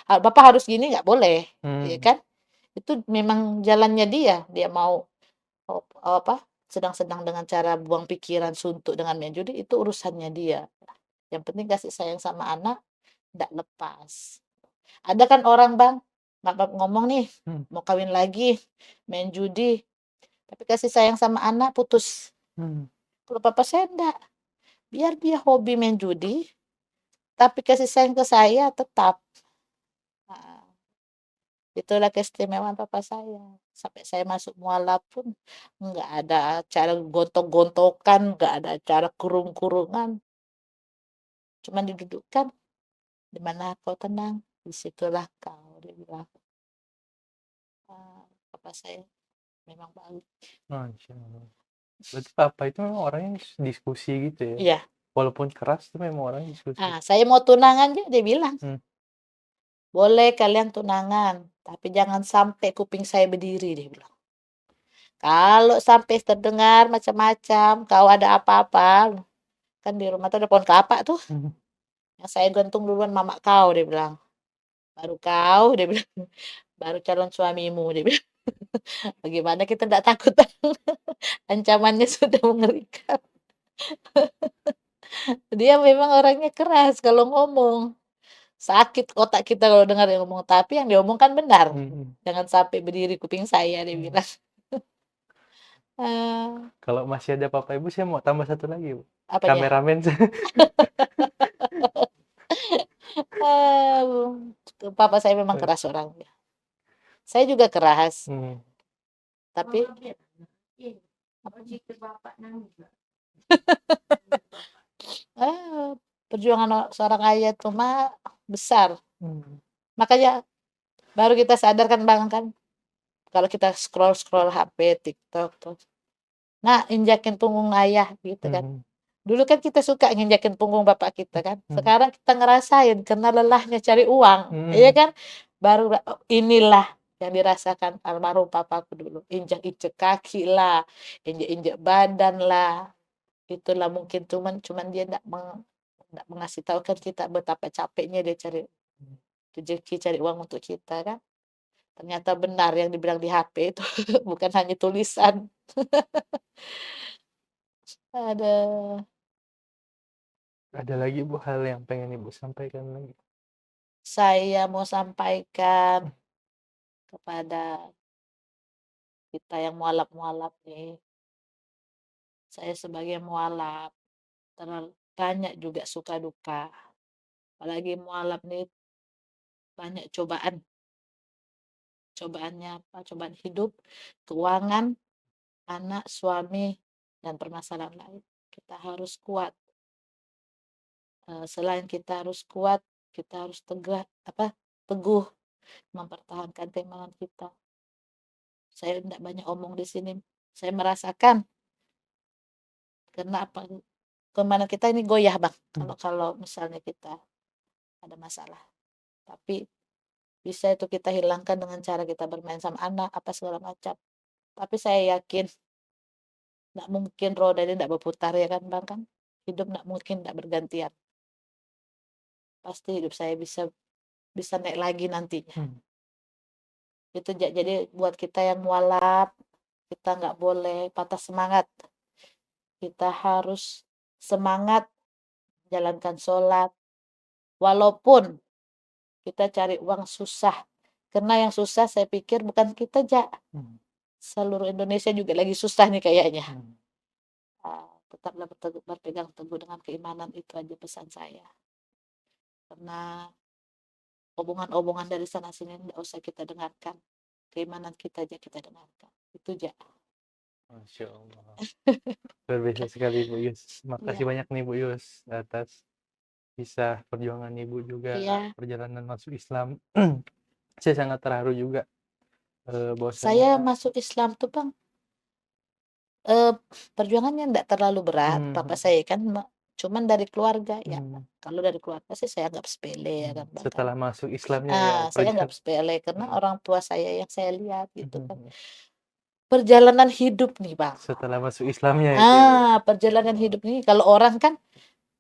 "Bapak harus gini," nggak boleh, ya Mmm. kan? Itu memang jalannya dia, dia mau apa, sedang-sedang dengan cara buang pikiran suntuk dengan main judi, itu urusannya dia. Yang penting kasih sayang sama anak, nggak lepas. Ada kan orang Bang, ngomong nih, Mmm. mau kawin lagi, main judi, tapi kasih sayang sama anak, putus. Mmm. Kalau papa saya enggak, biar dia hobi main judi, tapi kasih sayang ke saya tetap. Heeh, itulah keistimewaan papa saya. Sampai saya masuk mualaf pun nggak ada acara gontok-gontokan, nggak ada acara kurung-kurungan, cuman didudukkan, "Di mana kau tenang, di situlah kau," dia bilang. Papa saya memang baik. Masyaallah. Berarti papa itu memang orangnya diskusi gitu ya? Iya, Walaupun keras tapi memang orangnya diskusi? saya mau tunangan dia bilang, Mmm. "Boleh kalian tunangan, tapi jangan sampai kuping saya berdiri," dia bilang. "Kalau sampai terdengar macam-macam, kau ada apa-apa, kan di rumah tuh ada pohon kelapa tuh, Mhm. yang saya gantung duluan mama kau," dia bilang. "Baru kau," dia bilang, "baru calon suamimu," dia bilang. Bagaimana kita ndak takut, ancamannya sudah mengerikan. Dia memang orangnya keras kalau ngomong. Sakit otak kita kalau dengar dia ngomong, tapi yang diomongkan benar. Mhm. Jangan sampai berdiri kuping saya, dia Mmm. bilang. Eee, Kalau masih ada papa ibu saya mau tambah satu lagi, Bu. apa dia? Kameramen. Papa saya memang keras orangnya. Saya juga keras, Mmm. tapi ah, perjuangan seorang ayah itu mah besar. Mmm. Makanya baru kita sadar kan Bang kan, kalau kita scroll-scroll HP, TikTok tuh, nah injakin punggung ayah gitu kan. Mhm. Dulu kan kita suka nginjakin punggung bapak kita kan, Mhm. sekarang kita ngerasain karena lelahnya cari uang, iya Mhm. kan? Baru oh, inilah yang dirasakan almarhum papaku dulu, injak-injak kaki lah, injek-injek badan lah, itulah mungkin cuman cuman dia ndak mengasih tahu kan kita betapa capeknya dia cari rezeki, cari uang untuk kita kan. Ternyata benar yang dibilang di HP itu bukan hanya tulisan. Aduh, Ada lagi, Bu, hal yang pengen Ibu sampaikan lagi? saya mau sampaikan kepada kita yang mualaf-mualaf nih, saya sebagai mualaf, banyak juga suka duka. Apalagi mualaf nih banyak cobaan. Cobaannya apa? Cobaan hidup, keuangan, anak, suami, dan permasalahan lain. Kita harus kuat. Selain kita harus kuat, kita harus teguh mempertahankan keimanan kita. Saya tidak banyak omong di sini. Saya merasakan karena apa? Keimanan kita ini goyah, Bang. Mmm. Kalau misalnya kita ada masalah. Tapi bisa itu kita hilangkan dengan cara kita bermain sama anak, apa segala macam. Tapi saya yakin Nggak mungkin roda ini nggak berputar ya kan Bang kan? Hidup nggak mungkin nggak bergantian. Pasti hidup saya bisa bisa naik lagi nantinya. Hmm. Itu jadi buat kita yang mualaf, kita nggak boleh patah semangat. Kita harus semangat jalankan sholat. Walaupun kita cari uang susah. Karena yang susah saya pikir bukan kita aja. Hmm. Seluruh Indonesia juga lagi susah nih kayaknya. Hmm. Tetaplah berpegang teguh dengan keimanan, itu aja pesan saya. Karena omongan-omongan dari sana sini tidak usah kita dengarkan. Keimanan kita aja kita dengarkan. Itu aja. Masya Allah. Luar biasa sekali Bu Yus. Makasih Iya, banyak nih Bu Yus atas kisah perjuangan Ibu juga iya. perjalanan masuk Islam. Saya sangat terharu juga Saya bahwasanya masuk Islam tuh Bang, eh, perjuangannya tidak terlalu berat. Papa saya kan cuman dari keluarga ya. Kalau dari keluarga sih saya anggap sepele ya kan Bang kan. setelah masuk Islamnya ya Saya anggap perjalanan sepele karena orang tua saya yang saya lihat gitu kan. Mhm. Perjalanan hidup nih Bang. Setelah masuk Islamnya itu ya Bu. Perjalanan hidup nih kalau orang kan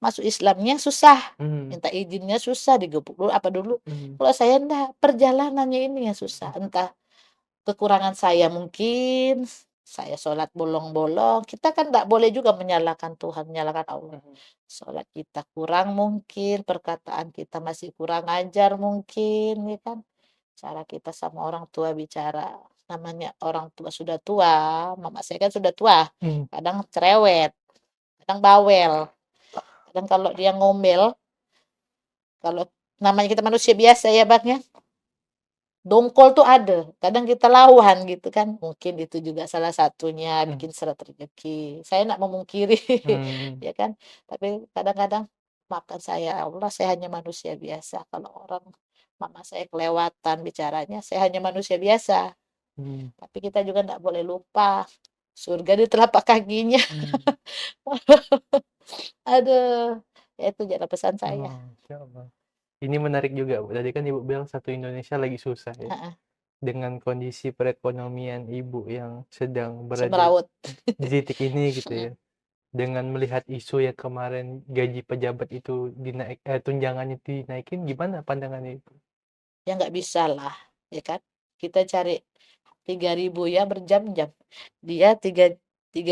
masuk Islamnya susah, Mhm. minta izinnya susah, digebuk dulu apa dulu. Mhm. Kalau saya enggak, perjalanannya ini yang susah. Entah kekurangan saya mungkin, saya sholat bolong-bolong, kita kan enggak boleh juga menyalahkan Tuhan, menyalahkan Allah. Sholat kita kurang mungkin, perkataan kita masih kurang ajar mungkin, ya kan? Cara kita sama orang tua bicara, namanya orang tua sudah tua, mama saya kan sudah tua, Mhm. kadang cerewet, kadang bawel, kadang kalau dia ngomel, kalau namanya kita manusia biasa ya Bang ya, dongkol tuh ada, kadang kita lawan gitu kan, mungkin itu juga salah satunya bikin seret rezeki. Saya nggak memungkiri, Mhm. ya kan, tapi kadang-kadang maafkan saya, ya Allah saya hanya manusia biasa, kalau orang mama saya kelewatan bicaranya, saya hanya manusia biasa. Mhm. Tapi kita juga nggak boleh lupa, surga di telapak kakinya. Mhm. Aduh, ya itu jadi pesan saya. Masyaallah. Ini menarik juga Bu, tadi kan Ibu bilang satu Indonesia lagi susah ya. Heeh, Dengan kondisi perekonomian Ibu yang sedang berada semeraut. di titik ini gitu Mhm, ya. Dengan melihat isu yang kemarin gaji pejabat itu tunjangannya dinaikin, gimana pandangannya itu? ya nggak bisa lah, ya kan. Kita cari 3.000 ya berjam-jam. Dia 3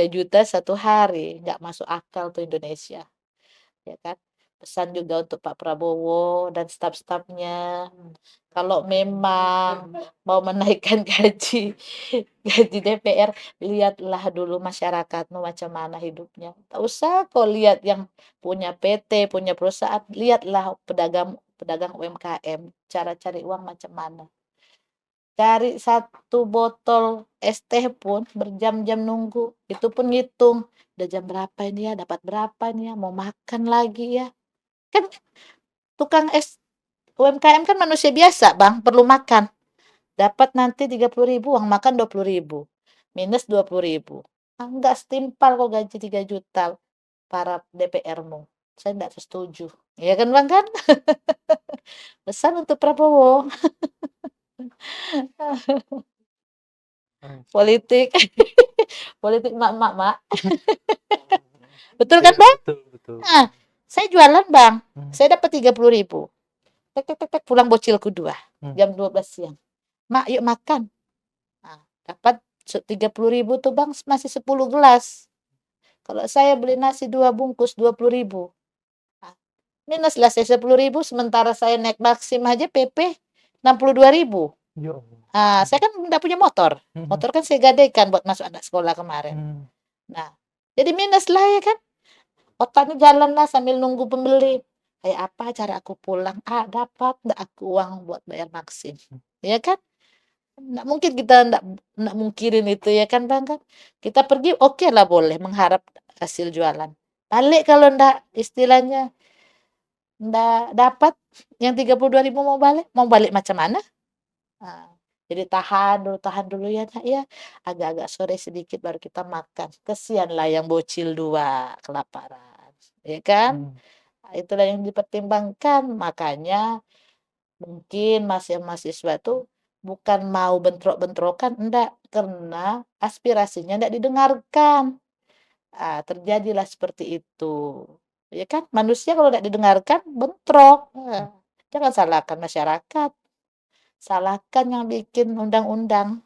juta satu hari, nggak masuk akal tuh Indonesia, ya kan. Pesan juga untuk Pak Prabowo dan staf-stafnya, kalau memang mau menaikkan gaji gaji DPR, lihatlah dulu masyarakatmu macam mana hidupnya. Tak usah kau lihat yang punya PT, punya perusahaan, lihatlah pedagang pedagang UMKM, cara cari uang macam mana. Cari satu botol es teh pun berjam-jam nunggu, itu pun ngitung, udah jam berapa ini ya, dapat berapa nih ya, mau makan lagi ya. Kan tukang es UMKM kan manusia biasa Bang, perlu makan. Dapat nanti 30.000, uang makan 20.000, minus 20.000. Enggak setimpal kok gaji 3 juta para DPR-mu. Saya enggak setuju. Ya kan Bang kan? Pesan untuk Prabowo. Politik, politik mak-mak, Mak. Betul kan Ya, Bang? betul betul. Nah, saya jualan Bang. Mmm. Saya dapat 30.000. Tek tek tek tek, pulang bocilku 2, jam 12 siang. Mak, yuk makan. Nah, dapat 30.000 tuh Bang, masih 10 gelas. Kalau saya beli nasi 2 bungkus 20.000. Nah, minuslah saya 10.000, sementara saya naik Maxim aja PP 62.000. Ya Allah. Saya kan nggak punya motor. Mhm. Motor kan saya gadaikan buat masuk anak sekolah kemarin. Mmm. Nah, jadi minus lah ya kan. Otaknya jalan lah sambil nunggu pembeli. Kayak apa cara aku pulang? Dapat nggak aku uang buat bayar Maxim? Ya kan? Nggak mungkin kita nggak mungkirin itu ya kan Bang kan. Kita pergi oke lah boleh mengharap hasil jualan. Balik kalau ndak istilahnya ndak dapat yang 32.000 mau balik macam mana? Nah, jadi tahan dulu ya Nak ya. Agak-agak sore sedikit baru kita makan. Kesianlah yang bocil 2 kelaparan. Ya kan? Mmm. Nah, itulah yang dipertimbangkan. Makanya mungkin mahasiswa tuh bukan mau bentrok-bentrokan, enggak, karena aspirasinya enggak didengarkan. Terjadilah seperti itu. Ya kan, manusia kalau tidak didengarkan bentrok. Jangan salahkan masyarakat, salahkan yang bikin undang-undang.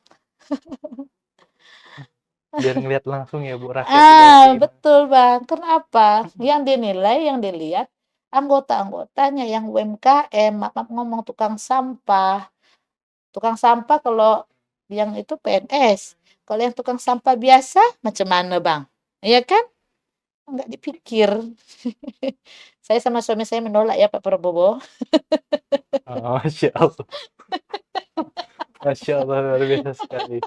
Biar ngelihat langsung ya Bu, rakyat di bawah kayak gimana. Betul Bang. Kenapa? Yang dinilai, yang dilihat anggota-anggotanya yang UMKM, maaf ngomong tukang sampah. Tukang sampah kalau yang itu PNS, kalau yang tukang sampah biasa macam mana Bang? Iya kan? Nggak dipikir. Saya sama suami saya menolak ya Pak Prabowo. Oh, Masya Allah. Masya Allah, luar biasa sekali.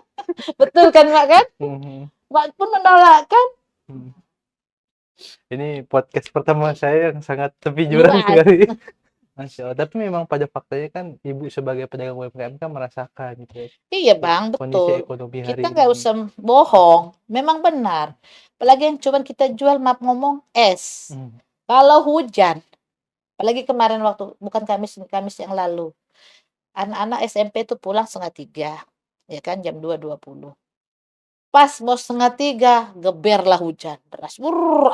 Betul kan Mak kan? Mhm, Mak pun menolak kan? mhm. Ini podcast pertama saya yang sangat tepi jurang Luas. sekali. Masya Allah. Tapi memang pada faktanya kan Ibu sebagai pedagang UMKM kan merasakan gitu ya, Iya Bang, kondisi betul. ekonomi Kita hari nggak ini. usah bohong. Memang benar. Apalagi yang cuman kita jual maaf ngomong es. Mhm, Kalau hujan, apalagi kemarin waktu bukan Kamis Kamis yang lalu, anak-anak SMP itu pulang 2:30, ya kan jam 2.20. Pas mau 2:30, geberlah hujan deras,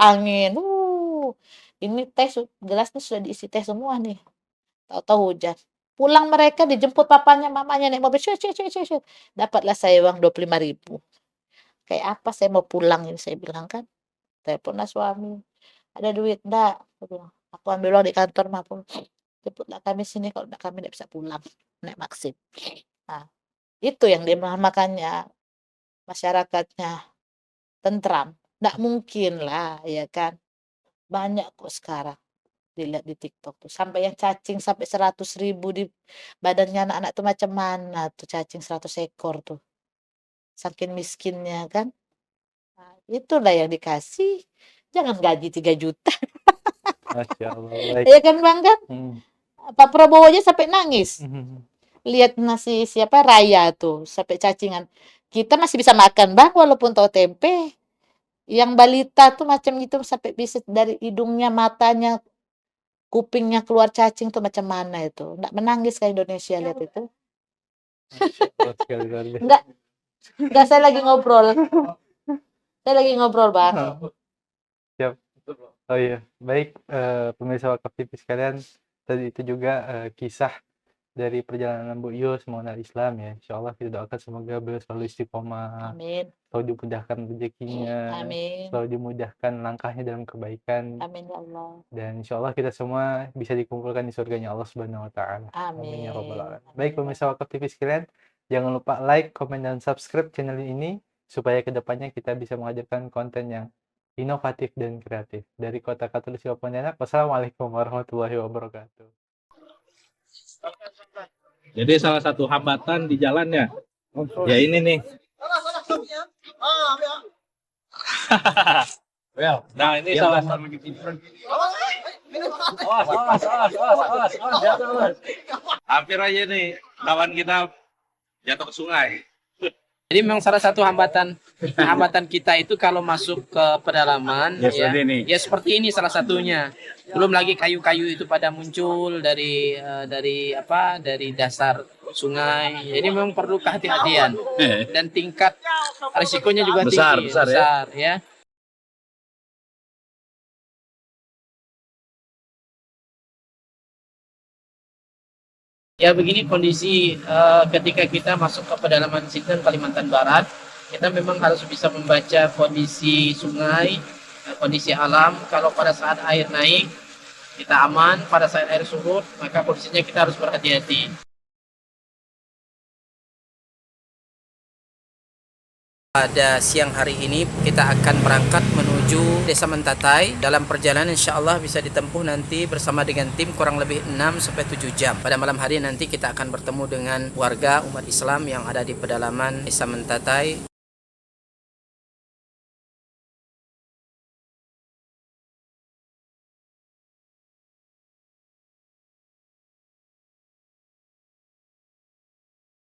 angin, ini teh gelasnya sudah diisi teh semua nih, tahu-tahu hujan. Pulang mereka dijemput papanya, mamanya naik mobil, "Syut syut syut syut syut." Dapatlah saya uang 25.000. "Kayak apa saya mau pulang ini," saya bilang kan. Teleponlah suami, "Ada duit ndak?" Aku bilang, "Aku ambil uang di kantor mah, jemputlah kami sini kalau ndak kami ndak bisa pulang, naik Maxim." Nah, itu yang makanya masyarakatnya tentram, nggak mungkin lah, ya kan. Banyak kok sekarang dilihat di TikTok tuh, sampai yang cacing sampai 100.000 di badannya anak-anak tuh macam mana tuh cacing 100 ekor tuh, saking miskinnya kan. Nah, itulah yang dikasih, jangan gaji 3 juta. Masya Allah, baik. Ya kan Bang kan? Mhm, Pak Prabowo aja sampai nangis. mhm. Lihat nasi siapa Raya tuh sampai cacingan. Kita masih bisa makan Bang walaupun tahu tempe. Yang balita tuh macam itu sampai bisa dari hidungnya, matanya, kupingnya keluar cacing tuh macam mana itu. Nggak menangis kayak Indonesia lihat itu. Masya Allah sekali, luar biasa. Nggak, nggak saya lagi ngobrol. Saya lagi ngobrol Bang. Siap. Oh iya, baik, pemirsa Wakaf TV sekalian, tadi itu juga kisah dari perjalanan Bu Yus mengenal Islam ya. Insya Allah kita doakan semoga beliau selalu istiqomah, Amin. selalu dimudahkan rezekinya, Amin. selalu dimudahkan langkahnya dalam kebaikan, Amin ya Allah. dan insya Allah kita semua bisa dikumpulkan di surganya Allah Subhanahu wa Ta'ala. Amin ya Rabbal Amin. Alamin. Baik, pemirsa Wakaf TV sekalian, jangan lupa like, komen, dan subscribe channel ini supaya kedepannya kita bisa menghadirkan konten yang inovatif dan kreatif. Dari Kota Katulistiwa Pontianak, wassalamualaikum warahmatullahi wabarakatuh. Jadi salah satu hambatan di jalannya, ya ini nih. Nah ini salah satu. Hampir aja nih kawan kita jatuh ke sungai. Jadi memang salah satu hambatan kita itu kalau masuk ke pedalaman ya seperti ini salah satunya. Belum lagi kayu-kayu itu pada muncul dari dasar sungai. Jadi memang perlu kehati-hatian dan tingkat risikonya juga Besar, tinggi, besar ya. Ya begini kondisi ketika kita masuk ke pedalaman Sitan Kalimantan Barat, kita memang harus bisa membaca kondisi sungai, kondisi alam. Kalau pada saat air naik kita aman, pada saat air surut maka kondisinya kita harus berhati-hati. Pada siang hari ini kita akan berangkat menuju Desa Mentatai. Dalam perjalanan insya Allah bisa ditempuh nanti bersama dengan tim kurang lebih 6-7 jam. Pada malam hari nanti kita akan bertemu dengan warga umat Islam yang ada di pedalaman Desa Mentatai.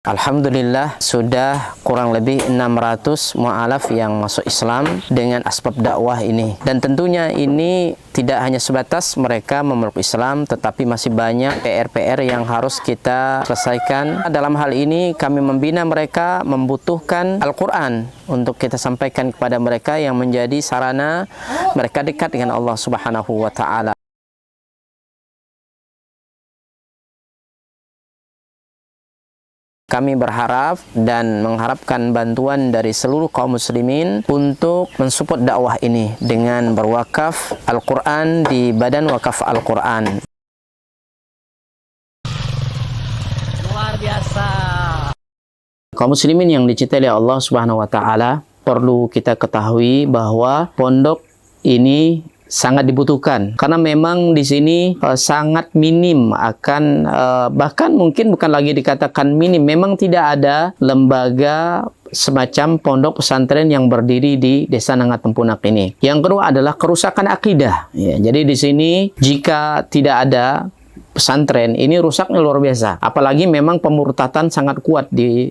Alhamdulillah sudah kurang lebih 600 mu'alaf yang masuk Islam dengan asbab dakwah ini. Dan tentunya ini tidak hanya sebatas mereka memeluk Islam, tetapi masih banyak PR-PR yang harus kita selesaikan. Dalam hal ini kami membina mereka membutuhkan Al-Quran untuk kita sampaikan kepada mereka yang menjadi sarana mereka dekat dengan Allah Subhanahu wa Ta'ala. Kami berharap dan mengharapkan bantuan dari seluruh kaum muslimin untuk mensupport dakwah ini dengan berwakaf Al-Quran di Badan Wakaf Al-Quran. Luar biasa. Kaum muslimin yang dicintai oleh Allah Subhanahu wa Ta'ala, perlu kita ketahui bahwa pondok ini sangat dibutuhkan karena memang di sini sangat minim akan bahkan mungkin bukan lagi dikatakan minim, memang tidak ada lembaga semacam pondok pesantren yang berdiri di Desa Nangat Tempunak ini. Yang kedua adalah kerusakan akidah. Ya, jadi di sini jika tidak ada pesantren ini rusaknya luar biasa. Apalagi memang pemurtatan sangat kuat di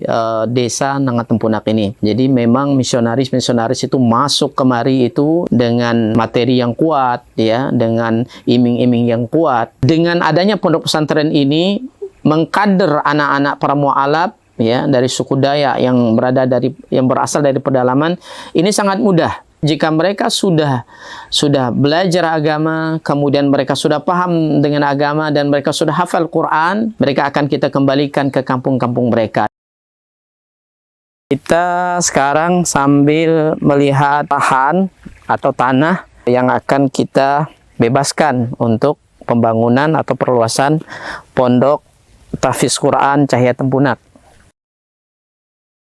Desa Nangat Tempunak ini. Jadi memang misionaris-misionaris itu masuk kemari itu dengan materi yang kuat, ya, dengan iming-iming yang kuat. Dengan adanya pondok pesantren ini mengkader anak-anak para mu'alaf, ya, dari suku Dayak yang berasal dari pedalaman ini sangat mudah. Jika mereka sudah belajar agama, kemudian mereka sudah paham dengan agama dan mereka sudah hafal Quran, mereka akan kita kembalikan ke kampung-kampung mereka. Kita sekarang sambil melihat lahan atau tanah yang akan kita bebaskan untuk pembangunan atau perluasan pondok tahfiz Quran Cahaya Tempunak.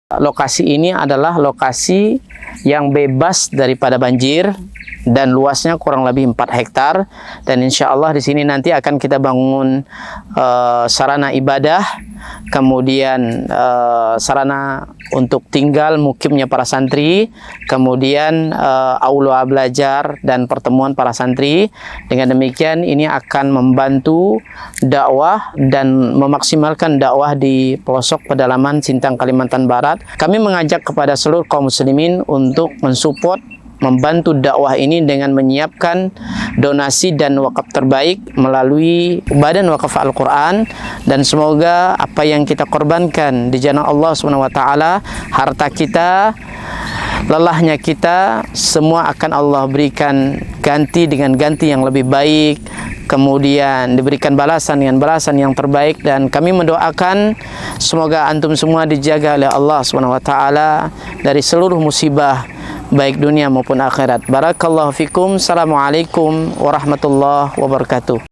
Lokasi ini adalah lokasi yang bebas daripada banjir dan luasnya kurang lebih 4 hektar, dan insya Allah di sini nanti akan kita bangun sarana ibadah, kemudian sarana untuk tinggal mukimnya para santri, kemudian aula belajar dan pertemuan para santri. Dengan demikian ini akan membantu dakwah dan memaksimalkan dakwah di pelosok pedalaman Sintang, Kalimantan Barat. Kami mengajak kepada seluruh kaum muslimin untuk mensupport, membantu dakwah ini dengan menyiapkan donasi dan wakaf terbaik melalui Badan Wakaf Al-Quran, dan semoga apa yang kita korbankan di jalan Allah SWT, harta kita, lelahnya kita, semua akan Allah berikan ganti dengan ganti yang lebih baik, kemudian diberikan balasan dengan balasan yang terbaik. Dan kami mendoakan semoga antum semua dijaga oleh Allah SWT dari seluruh musibah baik dunia maupun akhirat. Barakallahu fikum. Assalamualaikum warahmatullahi wabarakatuh.